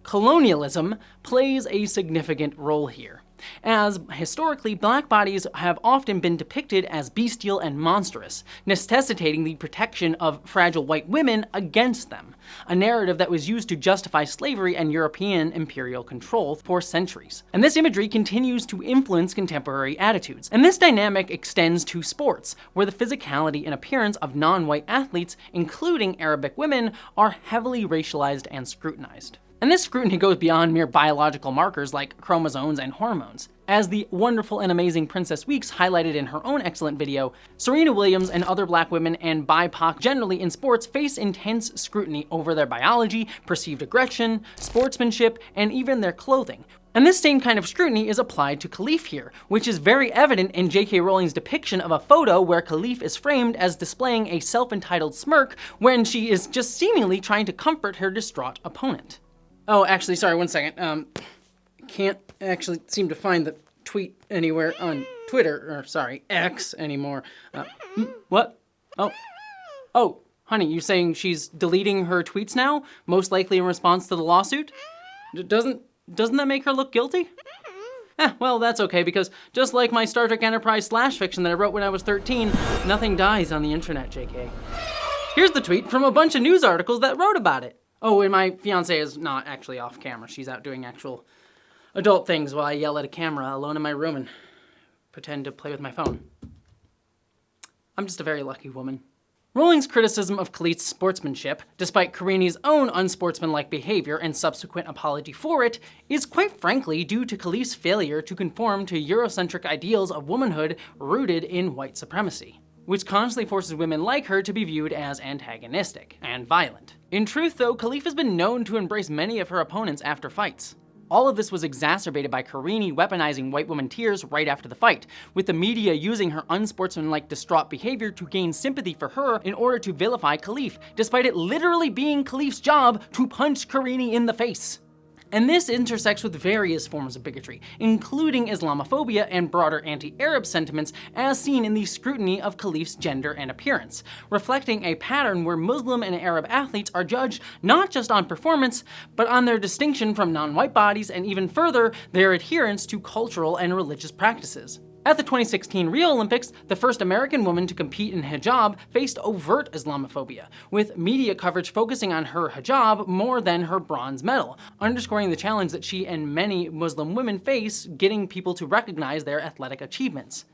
colonialism plays a significant role here, as historically black bodies have often been depicted as bestial and monstrous, necessitating the protection of fragile white women against them, a narrative that was used to justify slavery and European imperial control for centuries. And this imagery continues to influence contemporary attitudes. And this dynamic extends to sports, where the physicality and appearance of non-white athletes, including Arabic women, are heavily racialized and scrutinized. And this scrutiny goes beyond mere biological markers like chromosomes and hormones. As the wonderful and amazing Princess Weeks highlighted in her own excellent video, Serena Williams and other black women and BIPOC generally in sports face intense scrutiny over their biology, perceived aggression, sportsmanship, and even their clothing. And this same kind of scrutiny is applied to Khalif here, which is very evident in J.K. Rowling's depiction of a photo where Khalif is framed as displaying a self-entitled smirk when she is just seemingly trying to comfort her distraught opponent. Oh, actually, sorry, one second. Can't actually seem to find the tweet anywhere on Twitter, or sorry, X anymore. What? Oh, honey, you saying she's deleting her tweets now? Most likely in response to the lawsuit? Doesn't that make her look guilty? Well, that's okay, because just like my Star Trek Enterprise /fiction that I wrote when I was 13, nothing dies on the internet, JK. Here's the tweet from a bunch of news articles that wrote about it. Oh, and my fiance is not actually off camera. She's out doing actual adult things while I yell at a camera alone in my room and pretend to play with my phone. I'm just a very lucky woman. Rowling's criticism of Khalif's sportsmanship, despite Karini's own unsportsmanlike behavior and subsequent apology for it, is quite frankly due to Khalif's failure to conform to Eurocentric ideals of womanhood rooted in white supremacy, which constantly forces women like her to be viewed as antagonistic and violent. In truth, though, Khalif has been known to embrace many of her opponents after fights. All of this was exacerbated by Karini weaponizing white woman tears right after the fight, with the media using her unsportsmanlike distraught behavior to gain sympathy for her in order to vilify Khalif, despite it literally being Khalif's job to punch Karini in the face. And this intersects with various forms of bigotry, including Islamophobia and broader anti-Arab sentiments as seen in the scrutiny of Khalif's gender and appearance, reflecting a pattern where Muslim and Arab athletes are judged not just on performance, but on their distinction from non-white bodies and even further, their adherence to cultural and religious practices. At the 2016 Rio Olympics, the first American woman to compete in hijab faced overt Islamophobia, with media coverage focusing on her hijab more than her bronze medal, underscoring the challenge that she and many Muslim women face getting people to recognize their athletic achievements.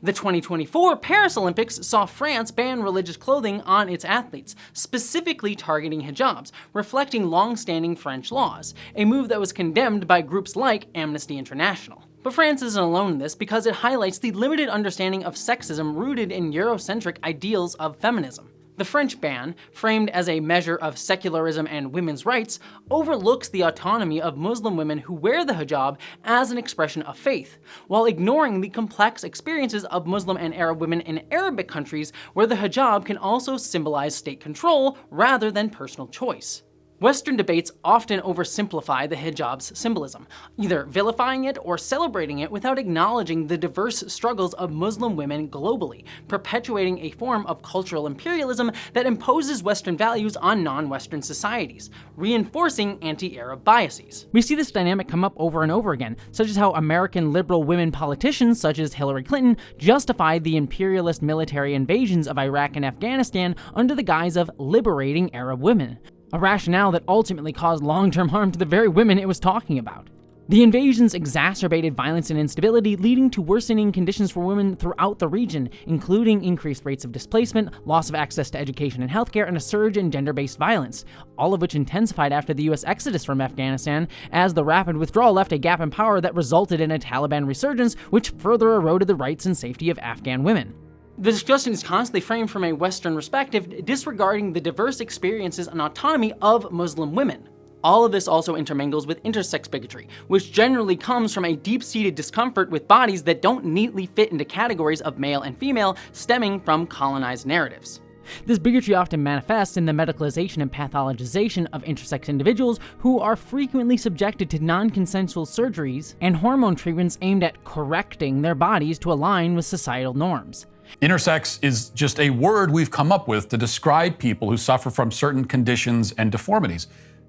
The 2024 Paris Olympics saw France ban religious clothing on its athletes, specifically targeting hijabs, reflecting long-standing French laws, a move that was condemned by groups like Amnesty International. But France isn't alone in this because it highlights the limited understanding of sexism rooted in Eurocentric ideals of feminism. The French ban, framed as a measure of secularism and women's rights, overlooks the autonomy of Muslim women who wear the hijab as an expression of faith, while ignoring the complex experiences of Muslim and Arab women in Arabic countries where the hijab can also symbolize state control rather than personal choice. Western debates often oversimplify the hijab's symbolism, either vilifying it or celebrating it without acknowledging the diverse struggles of Muslim women globally, perpetuating a form of cultural imperialism that imposes Western values on non-Western societies, reinforcing anti-Arab biases. We see this dynamic come up over and over again, such as how American liberal women politicians such as Hillary Clinton justified the imperialist military invasions of Iraq and Afghanistan under the guise of liberating Arab women, a rationale that ultimately caused long-term harm to the very women it was talking about. The invasions exacerbated violence and instability, leading to worsening conditions for women throughout the region, including increased rates of displacement, loss of access to education and healthcare, and a surge in gender-based violence, all of which intensified after the US exodus from Afghanistan, as the rapid withdrawal left a gap in power that resulted in a Taliban resurgence, which further eroded the rights and safety of Afghan women. The discussion is constantly framed from a Western perspective, disregarding the diverse experiences and autonomy of Muslim women. All of this also intermingles with intersex bigotry, which generally comes from a deep-seated discomfort with bodies that don't neatly fit into categories of male and female, stemming from colonized narratives. This bigotry often manifests in the medicalization and pathologization of intersex individuals who are frequently subjected to non-consensual surgeries and hormone treatments aimed at correcting their bodies to align with societal norms. Intersex is just a word we've come up with to describe people who suffer from certain conditions and deformities.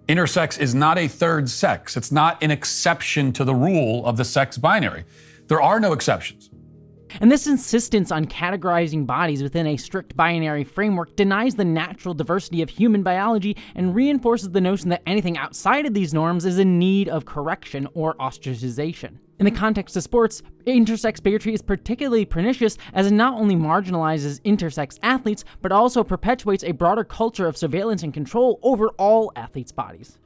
Intersex is not a third sex. It's not an exception to the rule of the sex binary. There are no exceptions. And this insistence on categorizing bodies within a strict binary framework denies the natural diversity of human biology and reinforces the notion that anything outside of these norms is in need of correction or ostracization. In the context of sports, intersex bigotry is particularly pernicious as it not only marginalizes intersex athletes, but also perpetuates a broader culture of surveillance and control over all athletes' bodies.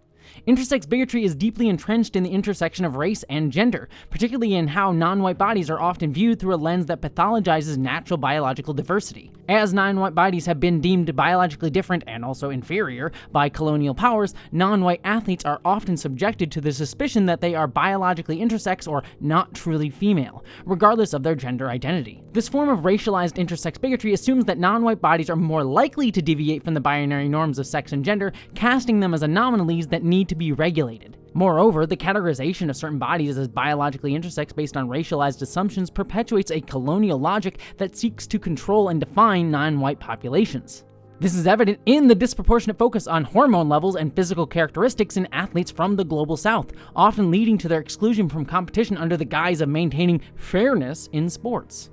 Intersex bigotry is deeply entrenched in the intersection of race and gender, particularly in how non-white bodies are often viewed through a lens that pathologizes natural biological diversity. As non-white bodies have been deemed biologically different and also inferior by colonial powers, non-white athletes are often subjected to the suspicion that they are biologically intersex or not truly female, regardless of their gender identity. This form of racialized intersex bigotry assumes that non-white bodies are more likely to deviate from the binary norms of sex and gender, casting them as anomalies that need to be regulated. Moreover, the categorization of certain bodies as biologically intersex based on racialized assumptions perpetuates a colonial logic that seeks to control and define non-white populations. This is evident in the disproportionate focus on hormone levels and physical characteristics in athletes from the global south, often leading to their exclusion from competition under the guise of maintaining fairness in sports.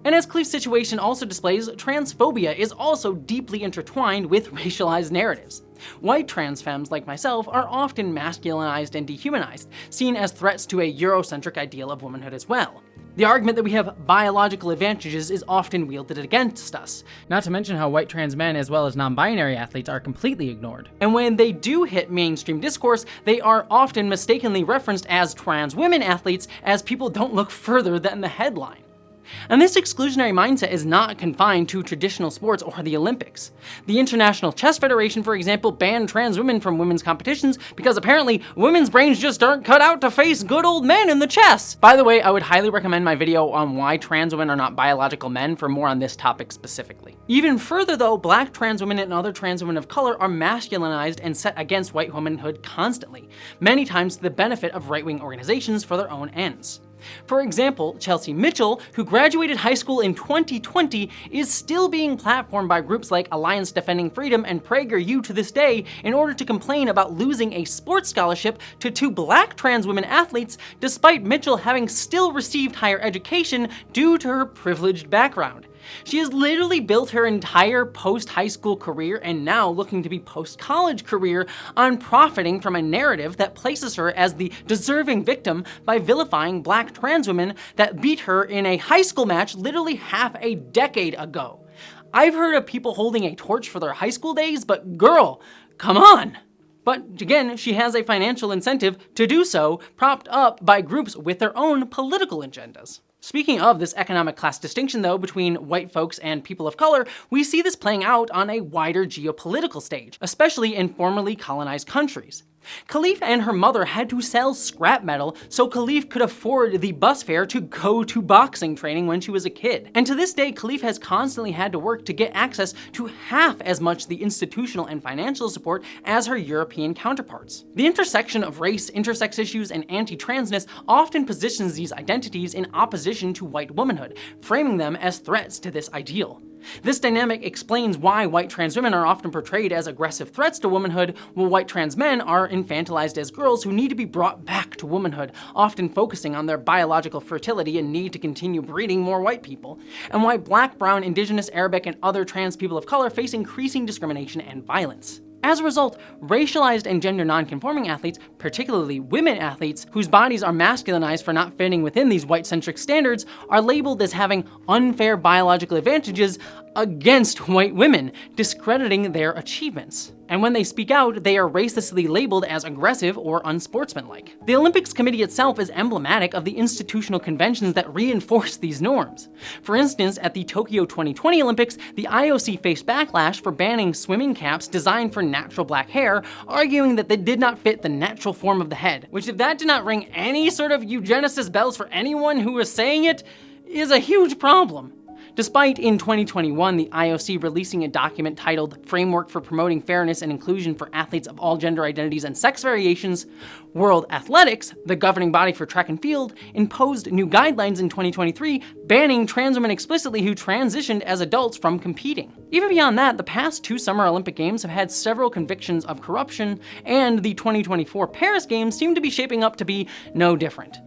And as Cleef's situation also displays, transphobia is also deeply intertwined with racialized narratives. White trans femmes like myself are often masculinized and dehumanized, seen as threats to a Eurocentric ideal of womanhood as well. The argument that we have biological advantages is often wielded against us, not to mention how white trans men as well as non-binary athletes are completely ignored. And when they do hit mainstream discourse, they are often mistakenly referenced as trans women athletes, as people don't look further than the headline. And this exclusionary mindset is not confined to traditional sports or the Olympics. The International Chess Federation, for example, banned trans women from women's competitions because apparently women's brains just aren't cut out to face good old men in the chess. By the way, I would highly recommend my video on why trans women are not biological men for more on this topic specifically. Even further though, black trans women and other trans women of color are masculinized and set against white womanhood constantly, many times to the benefit of right-wing organizations for their own ends. For example, Chelsea Mitchell, who graduated high school in 2020, is still being platformed by groups like Alliance Defending Freedom and PragerU to this day in order to complain about losing a sports scholarship to 2 black trans women athletes, despite Mitchell having still received higher education due to her privileged background. She has literally built her entire post-high school career and now looking to be post-college career on profiting from a narrative that places her as the deserving victim by vilifying black trans women that beat her in a high school match literally half a decade ago. I've heard of people holding a torch for their high school days, but girl, come on! But again, she has a financial incentive to do so, propped up by groups with their own political agendas. Speaking of this economic class distinction though between white folks and people of color, we see this playing out on a wider geopolitical stage, especially in formerly colonized countries. Khalif and her mother had to sell scrap metal so Khalif could afford the bus fare to go to boxing training when she was a kid. And to this day, Khalif has constantly had to work to get access to half as much the institutional and financial support as her European counterparts. The intersection of race, intersex issues, and anti-transness often positions these identities in opposition to white womanhood, framing them as threats to this ideal. This dynamic explains why white trans women are often portrayed as aggressive threats to womanhood, while white trans men are infantilized as girls who need to be brought back to womanhood, often focusing on their biological fertility and need to continue breeding more white people, and why black, brown, indigenous, Arabic, and other trans people of color face increasing discrimination and violence. As a result, racialized and gender non-conforming athletes, particularly women athletes, whose bodies are masculinized for not fitting within these white-centric standards, are labeled as having unfair biological advantages against white women, discrediting their achievements. And when they speak out, they are racistly labeled as aggressive or unsportsmanlike. The Olympics Committee itself is emblematic of the institutional conventions that reinforce these norms. For instance, at the Tokyo 2020 Olympics, the IOC faced backlash for banning swimming caps designed for natural black hair, arguing that they did not fit the natural form of the head, which, if that did not ring any sort of eugenicist bells for anyone who was saying it, is a huge problem. Despite, in 2021, the IOC releasing a document titled Framework for Promoting Fairness and Inclusion for Athletes of All Gender Identities and Sex Variations, World Athletics, the governing body for track and field, imposed new guidelines in 2023 banning trans women explicitly who transitioned as adults from competing. Even beyond that, the past 2 Summer Olympic Games have had several convictions of corruption, and the 2024 Paris Games seem to be shaping up to be no different.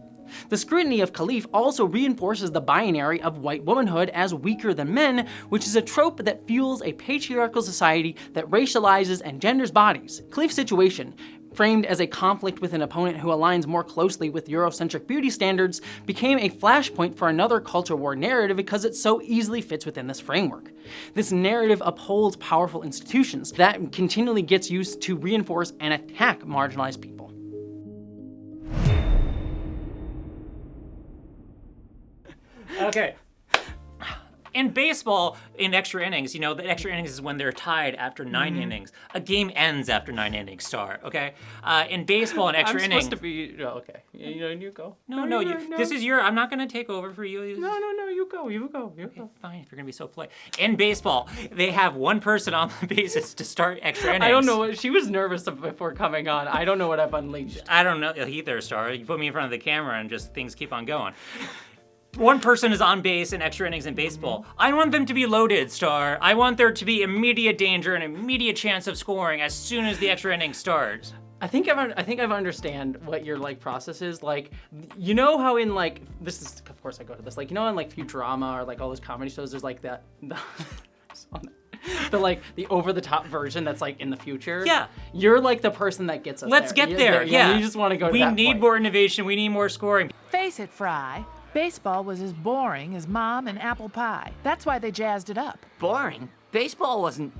The scrutiny of Khalif also reinforces the binary of white womanhood as weaker than men, which is a trope that fuels a patriarchal society that racializes and genders bodies. Khalif's situation, framed as a conflict with an opponent who aligns more closely with Eurocentric beauty standards, became a flashpoint for another culture war narrative because it so easily fits within this framework. This narrative upholds powerful institutions that continually gets used to reinforce and attack marginalized people. Okay. In baseball, in extra innings, the extra innings is when they're tied after 9 innings. A game ends after 9 innings, Star, okay? In baseball, in extra innings... I'm supposed to be... Oh, okay. You go. No, this is your... I'm not going to take over for you. No, you go. Okay, fine, if you're going to be so polite. In baseball, they have one person on the bases to start extra innings. I don't know what... She was nervous before coming on. I don't know what I've unleashed. I don't know either, Star. You put me in front of the camera and just things keep on going. One person is on base in extra innings in baseball. I want them to be loaded, Star. I want there to be immediate danger and immediate chance of scoring as soon as the extra inning starts. I think I've understand what your process is. You know how in this is, of course I go to this, in Futurama or all those comedy shows, there's the over the top version that's in the future. Yeah. You're the person that gets us Let's get there. Yeah. You just want to go to that We need more innovation. We need more scoring. Face it, Fry. Baseball was as boring as Mom and apple pie. That's why they jazzed it up. Boring? Baseball wasn't...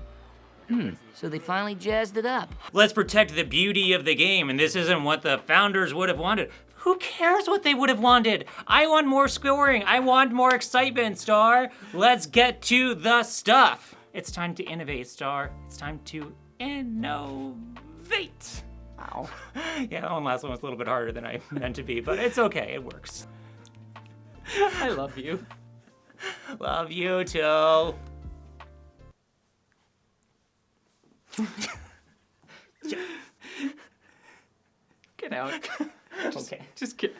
So they finally jazzed it up. Let's protect the beauty of the game, and this isn't what the founders would have wanted. Who cares what they would have wanted? I want more scoring. I want more excitement, Star. Let's get to the stuff. It's time to innovate, Star. It's time to innovate. Ow. Yeah, that last one was a little bit harder than I meant to be, but it's okay. It works. I love you. Love you too. Get out. Okay, just get.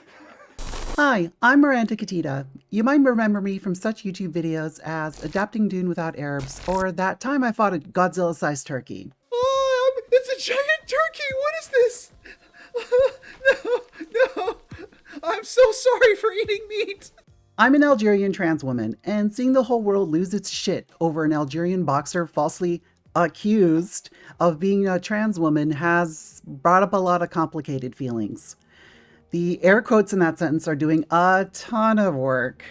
Hi, I'm Miranda Katita. You might remember me from such YouTube videos as Adapting Dune Without Arabs or that time I fought a Godzilla-sized turkey. Oh, it's a giant turkey! What is this? No! I'm so sorry for eating meat! I'm an Algerian trans woman, and seeing the whole world lose its shit over an Algerian boxer falsely accused of being a trans woman has brought up a lot of complicated feelings. The air quotes in that sentence are doing a ton of work.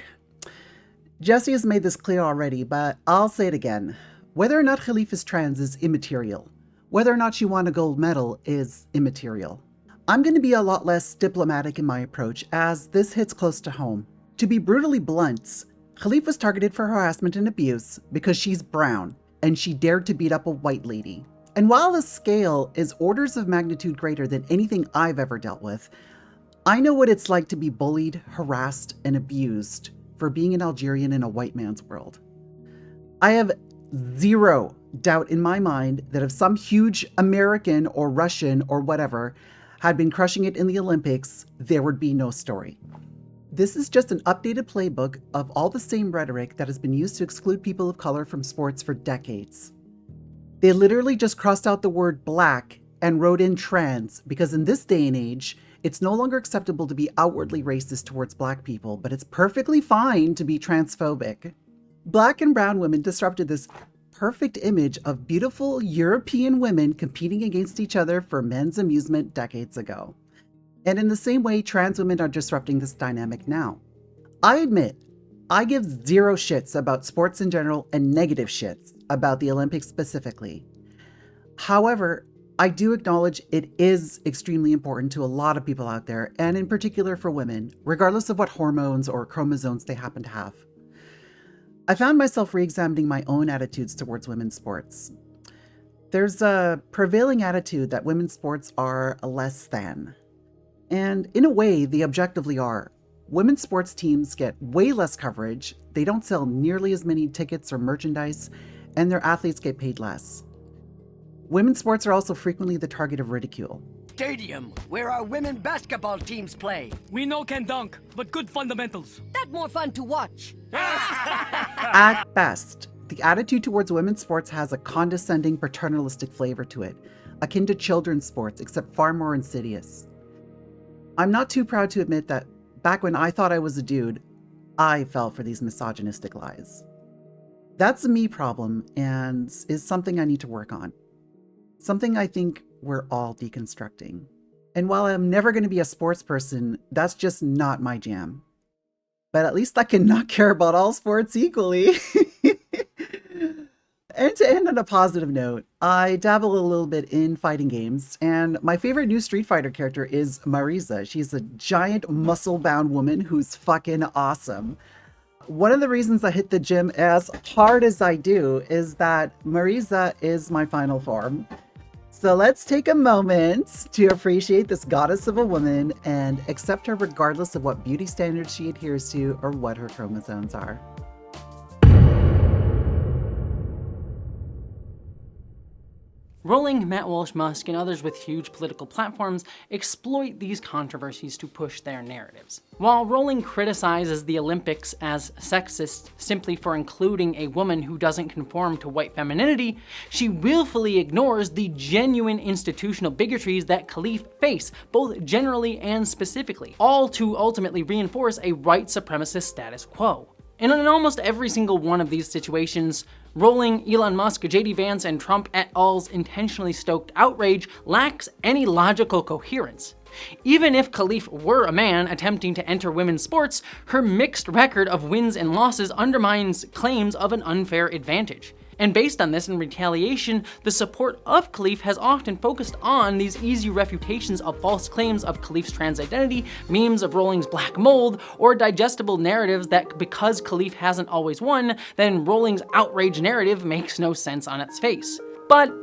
Jessie has made this clear already, but I'll say it again. Whether or not Khalif is trans is immaterial. Whether or not she won a gold medal is immaterial. I'm going to be a lot less diplomatic in my approach, as this hits close to home. To be brutally blunt, Khalif was targeted for harassment and abuse because she's brown, and she dared to beat up a white lady. And while the scale is orders of magnitude greater than anything I've ever dealt with, I know what it's like to be bullied, harassed, and abused for being an Algerian in a white man's world. I have zero doubt in my mind that if some huge American or Russian or whatever had been crushing it in the Olympics, there would be no story. This is just an updated playbook of all the same rhetoric that has been used to exclude people of color from sports for decades. They literally just crossed out the word black and wrote in trans because in this day and age, it's no longer acceptable to be outwardly racist towards black people, but it's perfectly fine to be transphobic. Black and brown women disrupted this perfect image of beautiful European women competing against each other for men's amusement decades ago. And in the same way, trans women are disrupting this dynamic now. I admit, I give zero shits about sports in general and negative shits about the Olympics specifically. However, I do acknowledge it is extremely important to a lot of people out there, and in particular for women, regardless of what hormones or chromosomes they happen to have. I found myself re-examining my own attitudes towards women's sports. There's a prevailing attitude that women's sports are a less than. And in a way, they objectively are. Women's sports teams get way less coverage, they don't sell nearly as many tickets or merchandise, and their athletes get paid less. Women's sports are also frequently the target of ridicule. Stadium, where our women basketball teams play. We know can dunk, but good fundamentals. That more fun to watch. At best, the attitude towards women's sports has a condescending, paternalistic flavor to it, akin to children's sports, except far more insidious. I'm not too proud to admit that back when I thought I was a dude, I fell for these misogynistic lies. That's a me problem and is something I need to work on. Something I think we're all deconstructing. And while I'm never going to be a sports person, that's just not my jam. But at least I can not care about all sports equally. And to end on a positive note, I dabble a little bit in fighting games, and my favorite new Street Fighter character is Marisa. She's a giant muscle-bound woman who's fucking awesome. One of the reasons I hit the gym as hard as I do is that Marisa is my final form. So let's take a moment to appreciate this goddess of a woman and accept her regardless of what beauty standards she adheres to or what her chromosomes are. Rowling, Matt Walsh, Musk, and others with huge political platforms exploit these controversies to push their narratives. While Rowling criticizes the Olympics as sexist simply for including a woman who doesn't conform to white femininity, she willfully ignores the genuine institutional bigotries that Khalif face, both generally and specifically, all to ultimately reinforce a white supremacist status quo. And in almost every single one of these situations, Rowling, Elon Musk, JD Vance, and Trump et al.'s intentionally stoked outrage lacks any logical coherence. Even if Khalif were a man attempting to enter women's sports, her mixed record of wins and losses undermines claims of an unfair advantage. And based on this, in retaliation, the support of Khalif has often focused on these easy refutations of false claims of Khalif's trans identity, memes of Rowling's black mold, or digestible narratives that because Khalif hasn't always won, then Rowling's outrage narrative makes no sense on its face. But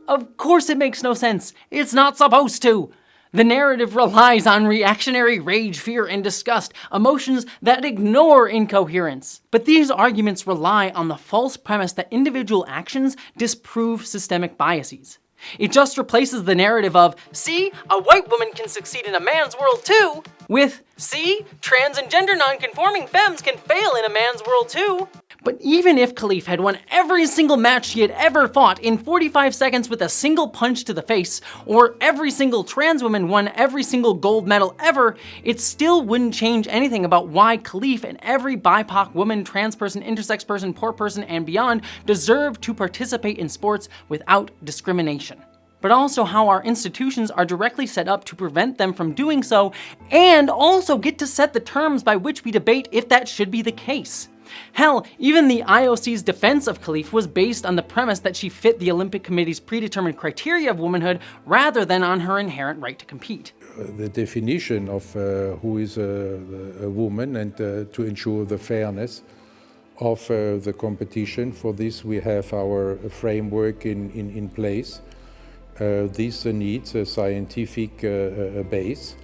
of course it makes no sense. It's not supposed to. The narrative relies on reactionary rage, fear, and disgust, emotions that ignore incoherence. But these arguments rely on the false premise that individual actions disprove systemic biases. It just replaces the narrative of, see, a white woman can succeed in a man's world too, with, see, trans and gender non-conforming femmes can fail in a man's world too. But even if Khalif had won every single match she had ever fought in 45 seconds with a single punch to the face, or every single trans woman won every single gold medal ever, it still wouldn't change anything about why Khalif and every BIPOC woman, trans person, intersex person, poor person, and beyond deserve to participate in sports without discrimination. But also how our institutions are directly set up to prevent them from doing so, and also get to set the terms by which we debate if that should be the case. Hell, even the IOC's defense of Khalif was based on the premise that she fit the Olympic Committee's predetermined criteria of womanhood rather than on her inherent right to compete. The definition of who is a woman and to ensure the fairness of the competition. For this we have our framework in place. This needs a scientific base,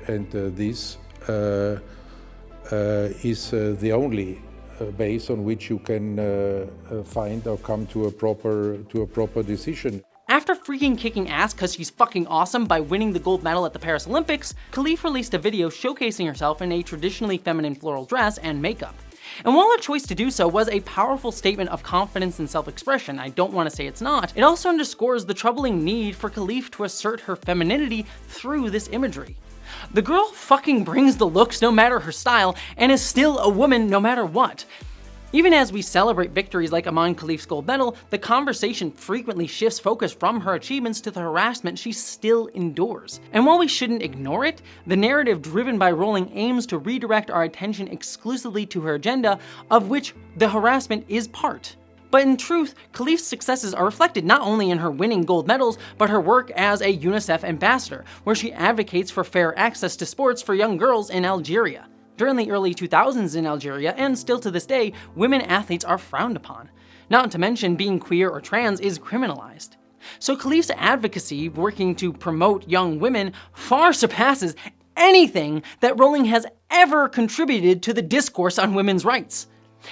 and this is the only base on which you can find or come to a proper decision. After freaking kicking ass cause she's fucking awesome by winning the gold medal at the Paris Olympics, Khalif released a video showcasing herself in a traditionally feminine floral dress and makeup. And while her choice to do so was a powerful statement of confidence and self-expression, I don't want to say it's not, it also underscores the troubling need for Khalif to assert her femininity through this imagery. The girl fucking brings the looks no matter her style, and is still a woman no matter what. Even as we celebrate victories like Aman Khalif's gold medal, the conversation frequently shifts focus from her achievements to the harassment she still endures. And while we shouldn't ignore it, the narrative driven by Rowling aims to redirect our attention exclusively to her agenda, of which the harassment is part. But in truth, Khalif's successes are reflected not only in her winning gold medals, but her work as a UNICEF ambassador, where she advocates for fair access to sports for young girls in Algeria. During the early 2000s in Algeria, and still to this day, women athletes are frowned upon. Not to mention being queer or trans is criminalized. So Khalif's advocacy working to promote young women far surpasses anything that Rowling has ever contributed to the discourse on women's rights.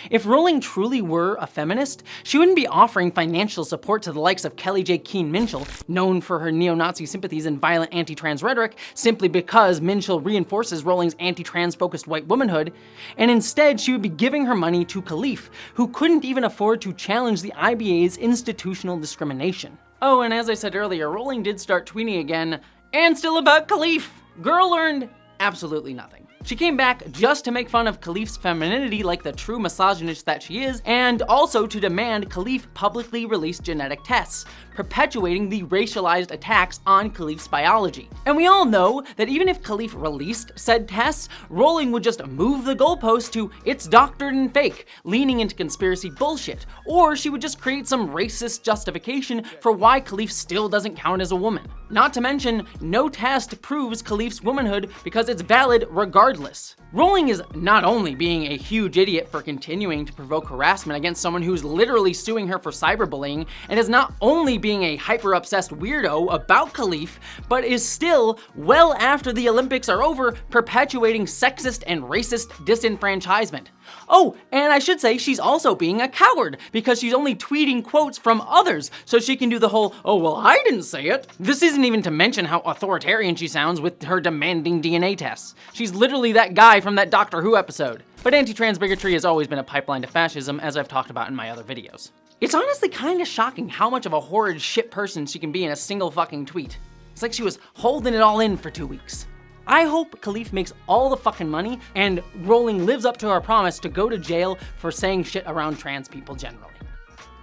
If Rowling truly were a feminist, she wouldn't be offering financial support to the likes of Kelly J. Keane Minchell, known for her neo-Nazi sympathies and violent anti-trans rhetoric, simply because Minchell reinforces Rowling's anti-trans focused white womanhood, and instead she would be giving her money to Khalif, who couldn't even afford to challenge the IBA's institutional discrimination. Oh, and as I said earlier, Rowling did start tweeting again, and still about Khalif. Girl learned absolutely nothing. She came back just to make fun of Khalif's femininity like the true misogynist that she is, and also to demand Khalif publicly release genetic tests, perpetuating the racialized attacks on Khalif's biology. And we all know that even if Khalif released said tests, Rowling would just move the goalpost to "it's doctored and fake," leaning into conspiracy bullshit, or she would just create some racist justification for why Khalif still doesn't count as a woman. Not to mention, no test proves Khalif's womanhood because it's valid regardless. Rowling is not only being a huge idiot for continuing to provoke harassment against someone who's literally suing her for cyberbullying, and is not only being a hyper-obsessed weirdo about Khalif, but is still, well after the Olympics are over, perpetuating sexist and racist disenfranchisement. Oh, and I should say she's also being a coward, because she's only tweeting quotes from others, so she can do the whole, "oh well, I didn't say it." This isn't even to mention how authoritarian she sounds with her demanding DNA tests. She's literally that guy from that Doctor Who episode. But anti-trans bigotry has always been a pipeline to fascism, as I've talked about in my other videos. It's honestly kinda shocking how much of a horrid shit person she can be in a single fucking tweet. It's like she was holding it all in for 2 weeks. I hope Khalif makes all the fucking money and Rowling lives up to her promise to go to jail for saying shit around trans people generally.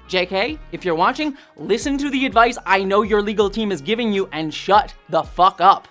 JK, if you're watching, listen to the advice I know your legal team is giving you and shut the fuck up.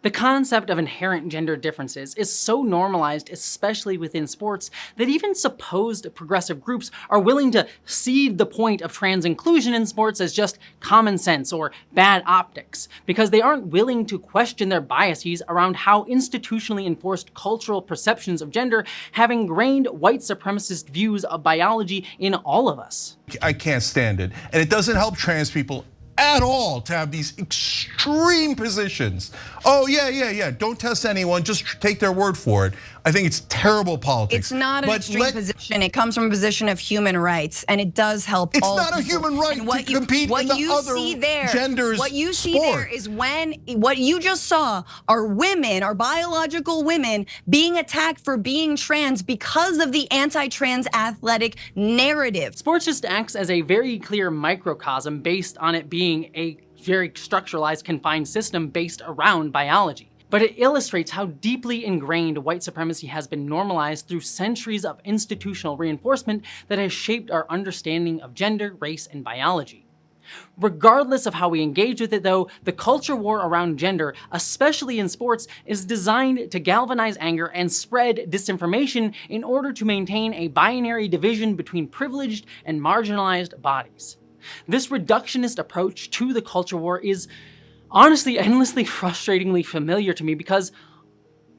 The concept of inherent gender differences is so normalized, especially within sports, that even supposed progressive groups are willing to cede the point of trans inclusion in sports as just common sense or bad optics, because they aren't willing to question their biases around how institutionally enforced cultural perceptions of gender have ingrained white supremacist views of biology in all of us. I can't stand it, and it doesn't help trans people at all to have these extreme positions. Oh yeah, don't test anyone, just take their word for it. I think it's terrible politics. It's not an extreme position. It comes from a position of human rights, and it does help all It's not people. a human right to compete in the other genders' What you see there is when, what you just saw are women, are biological women being attacked for being trans because of the anti-trans athletic narrative. Sports just acts as a very clear microcosm based on it being a very structuralized, confined system based around biology. But it illustrates how deeply ingrained white supremacy has been normalized through centuries of institutional reinforcement that has shaped our understanding of gender, race, and biology. Regardless of how we engage with it though, the culture war around gender, especially in sports, is designed to galvanize anger and spread disinformation in order to maintain a binary division between privileged and marginalized bodies. This reductionist approach to the culture war is honestly endlessly frustratingly familiar to me because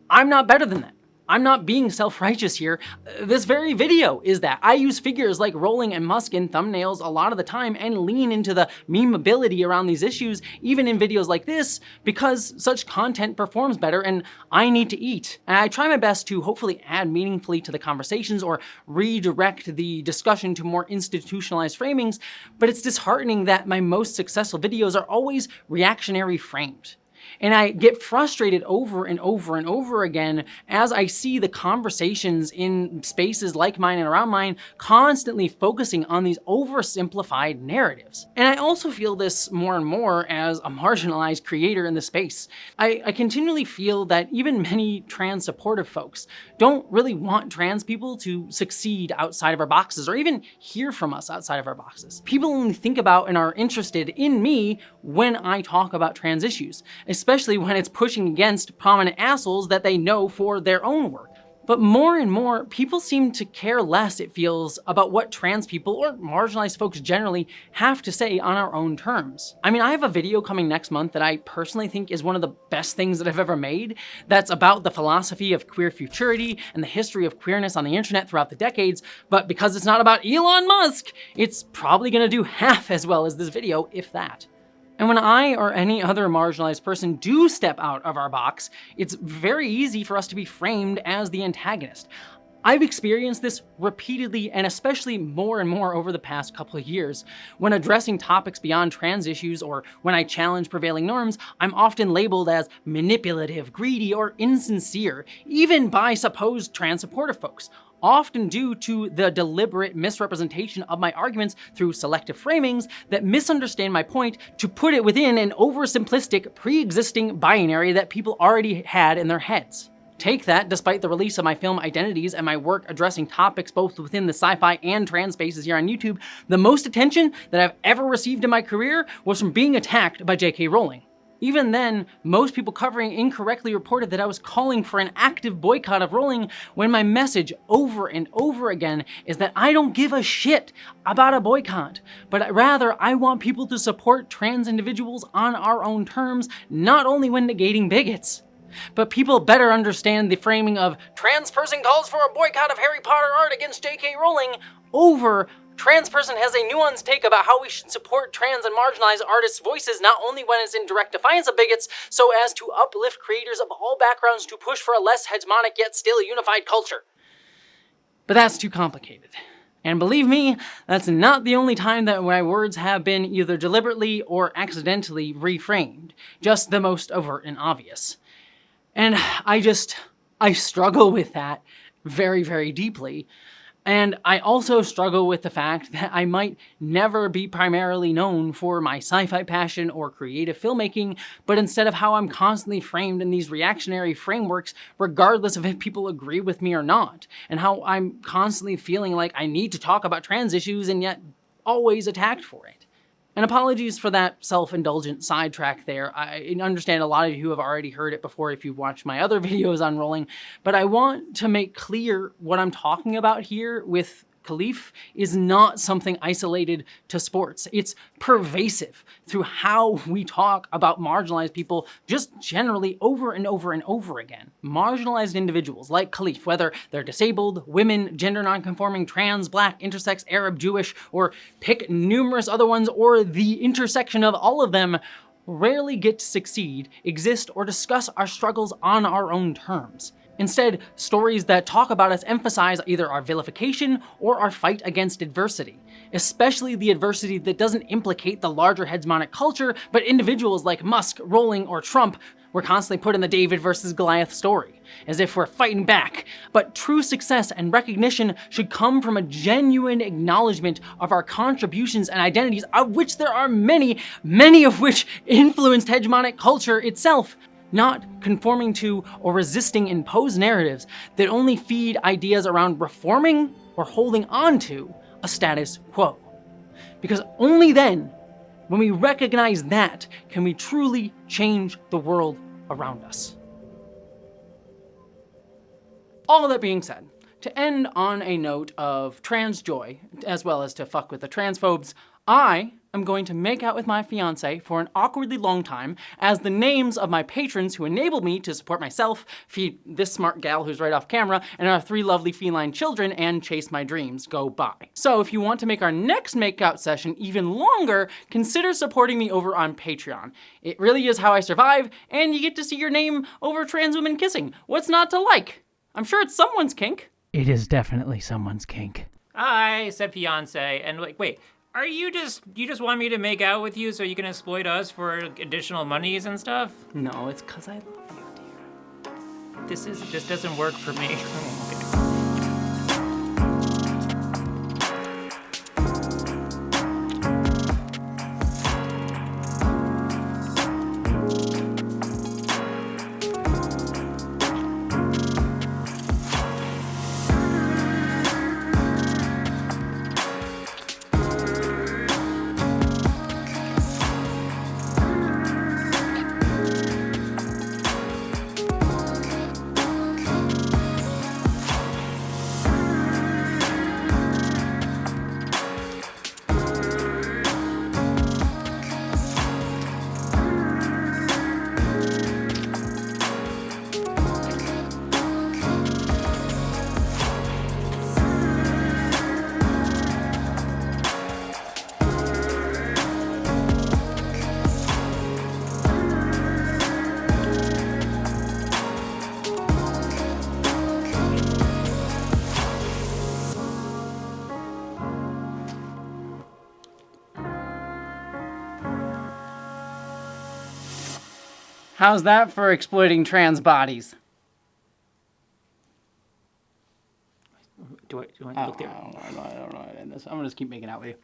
I'm not better than that. I'm not being self-righteous here. This very video is that. I use figures like Rowling and Musk in thumbnails a lot of the time and lean into the memeability around these issues, even in videos like this, because such content performs better and I need to eat. And I try my best to hopefully add meaningfully to the conversations or redirect the discussion to more institutionalized framings, but it's disheartening that my most successful videos are always reactionary framed. And I get frustrated over and over and over again as I see the conversations in spaces like mine and around mine constantly focusing on these oversimplified narratives. And I also feel this more and more as a marginalized creator in the space. I continually feel that even many trans supportive folks don't really want trans people to succeed outside of our boxes or even hear from us outside of our boxes. People only think about and are interested in me when I talk about trans issues, especially when it's pushing against prominent assholes that they know for their own work. But more and more, people seem to care less, it feels, about what trans people, or marginalized folks generally, have to say on our own terms. I mean, I have a video coming next month that I personally think is one of the best things that I've ever made, that's about the philosophy of queer futurity and the history of queerness on the internet throughout the decades, but because it's not about Elon Musk, it's probably gonna do half as well as this video, if that. And when I or any other marginalized person do step out of our box, it's very easy for us to be framed as the antagonist. I've experienced this repeatedly and especially more and more over the past couple of years. When addressing topics beyond trans issues or when I challenge prevailing norms, I'm often labeled as manipulative, greedy, or insincere, even by supposed trans supportive folks, often due to the deliberate misrepresentation of my arguments through selective framings that misunderstand my point to put it within an oversimplistic, pre-existing binary that people already had in their heads. Take that, despite the release of my film Identities and my work addressing topics both within the sci-fi and trans spaces here on YouTube, the most attention that I've ever received in my career was from being attacked by J.K. Rowling. Even then, most people covering incorrectly reported that I was calling for an active boycott of Rowling when my message over and over again is that I don't give a shit about a boycott, but rather I want people to support trans individuals on our own terms, not only when negating bigots. But people better understand the framing of trans person calls for a boycott of Harry Potter art against J.K. Rowling over trans person has a nuanced take about how we should support trans and marginalized artists' voices not only when it's in direct defiance of bigots, so as to uplift creators of all backgrounds to push for a less hegemonic yet still unified culture. But that's too complicated. And believe me, that's not the only time that my words have been either deliberately or accidentally reframed, just the most overt and obvious. And I struggle with that very, very deeply. And I also struggle with the fact that I might never be primarily known for my sci-fi passion or creative filmmaking, but instead of how I'm constantly framed in these reactionary frameworks, regardless of if people agree with me or not, and how I'm constantly feeling like I need to talk about trans issues and yet always attacked for it. And apologies for that self-indulgent sidetrack there. I understand a lot of you have already heard it before if you've watched my other videos on Rowling, but I want to make clear what I'm talking about here with Khalif is not something isolated to sports. It's pervasive through how we talk about marginalized people just generally over and over and over again. Marginalized individuals like Khalif, whether they're disabled, women, gender nonconforming, trans, black, intersex, Arab, Jewish, or pick numerous other ones, or the intersection of all of them, rarely get to succeed, exist, or discuss our struggles on our own terms. Instead, stories that talk about us emphasize either our vilification or our fight against adversity, especially the adversity that doesn't implicate the larger hegemonic culture, but individuals like Musk, Rowling, or Trump were constantly put in the David versus Goliath story, as if we're fighting back. But true success and recognition should come from a genuine acknowledgement of our contributions and identities, of which there are many, many of which influenced hegemonic culture itself, not conforming to or resisting imposed narratives that only feed ideas around reforming or holding on to a status quo. Because only then, when we recognize that, can we truly change the world around us. All that being said, to end on a note of trans joy, as well as to fuck with the transphobes, I am going to make out with my fiance for an awkwardly long time as the names of my patrons who enabled me to support myself, feed this smart gal who's right off camera, and our 3 lovely feline children, and chase my dreams go by. So if you want to make our next makeout session even longer, consider supporting me over on Patreon. It really is how I survive, and you get to see your name over trans women kissing. What's not to like? I'm sure it's someone's kink. It is definitely someone's kink. I said fiance, and wait, Are you just want me to make out with you so you can exploit us for additional monies and stuff? No, it's because I love you, dear. This doesn't work for me. Okay. How's that for exploiting trans bodies? Do I look there? I don't know. I'm gonna just keep making out with you.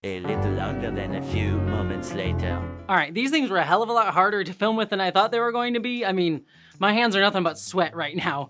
A little longer than a few moments later. All right, these things were a hell of a lot harder to film with than I thought they were going to be. I mean, my hands are nothing but sweat right now.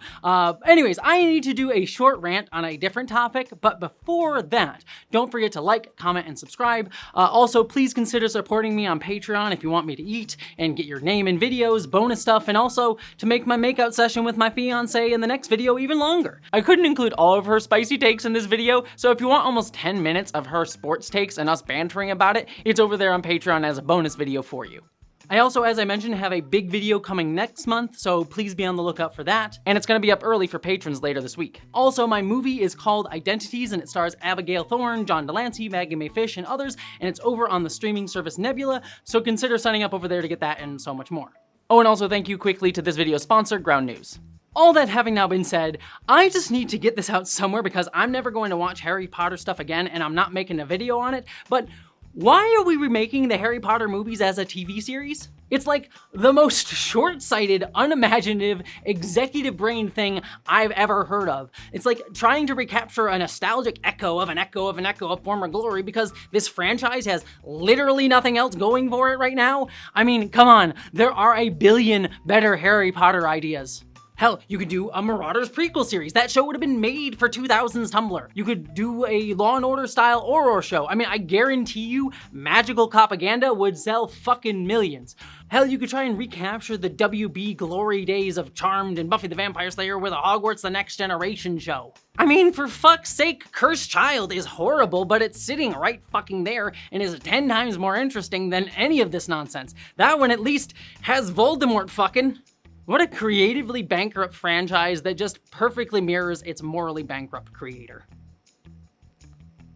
Anyways, I need to do a short rant on a different topic, but before that, don't forget to like, comment, and subscribe. Also, please consider supporting me on Patreon if you want me to eat and get your name in videos, bonus stuff, and also to make my makeout session with my fiance in the next video even longer. I couldn't include all of her spicy takes in this video, so if you want almost 10 minutes of her sports takes and us bantering about it, it's over there on Patreon as a bonus video for you. I also, as I mentioned, have a big video coming next month, so please be on the lookout for that. And it's gonna be up early for patrons later this week. Also, my movie is called IDENTITEAZE, and it stars Abigail Thorne, John Delancey, Maggie Mae Fish, and others, and it's over on the streaming service Nebula, so consider signing up over there to get that and so much more. Oh, and also thank you quickly to this video's sponsor, Ground News. All that having now been said, I just need to get this out somewhere because I'm never going to watch Harry Potter stuff again, and I'm not making a video on it, but why are we remaking the Harry Potter movies as a TV series? It's like the most short-sighted, unimaginative, executive brain thing I've ever heard of. It's like trying to recapture a nostalgic echo of an echo of an echo of former glory because this franchise has literally nothing else going for it right now. I mean, come on, there are a billion better Harry Potter ideas. Hell, you could do a Marauders prequel series. That show would have been made for 2000s Tumblr. You could do a Law & Order style horror show. I mean, I guarantee you magical propaganda would sell fucking millions. Hell, you could try and recapture the WB glory days of Charmed and Buffy the Vampire Slayer with a Hogwarts The Next Generation show. I mean, for fuck's sake, Cursed Child is horrible, but it's sitting right fucking there and is 10 times more interesting than any of this nonsense. That one at least has Voldemort fucking. What a creatively bankrupt franchise that just perfectly mirrors its morally bankrupt creator.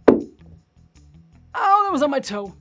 Oh, that was on my toe.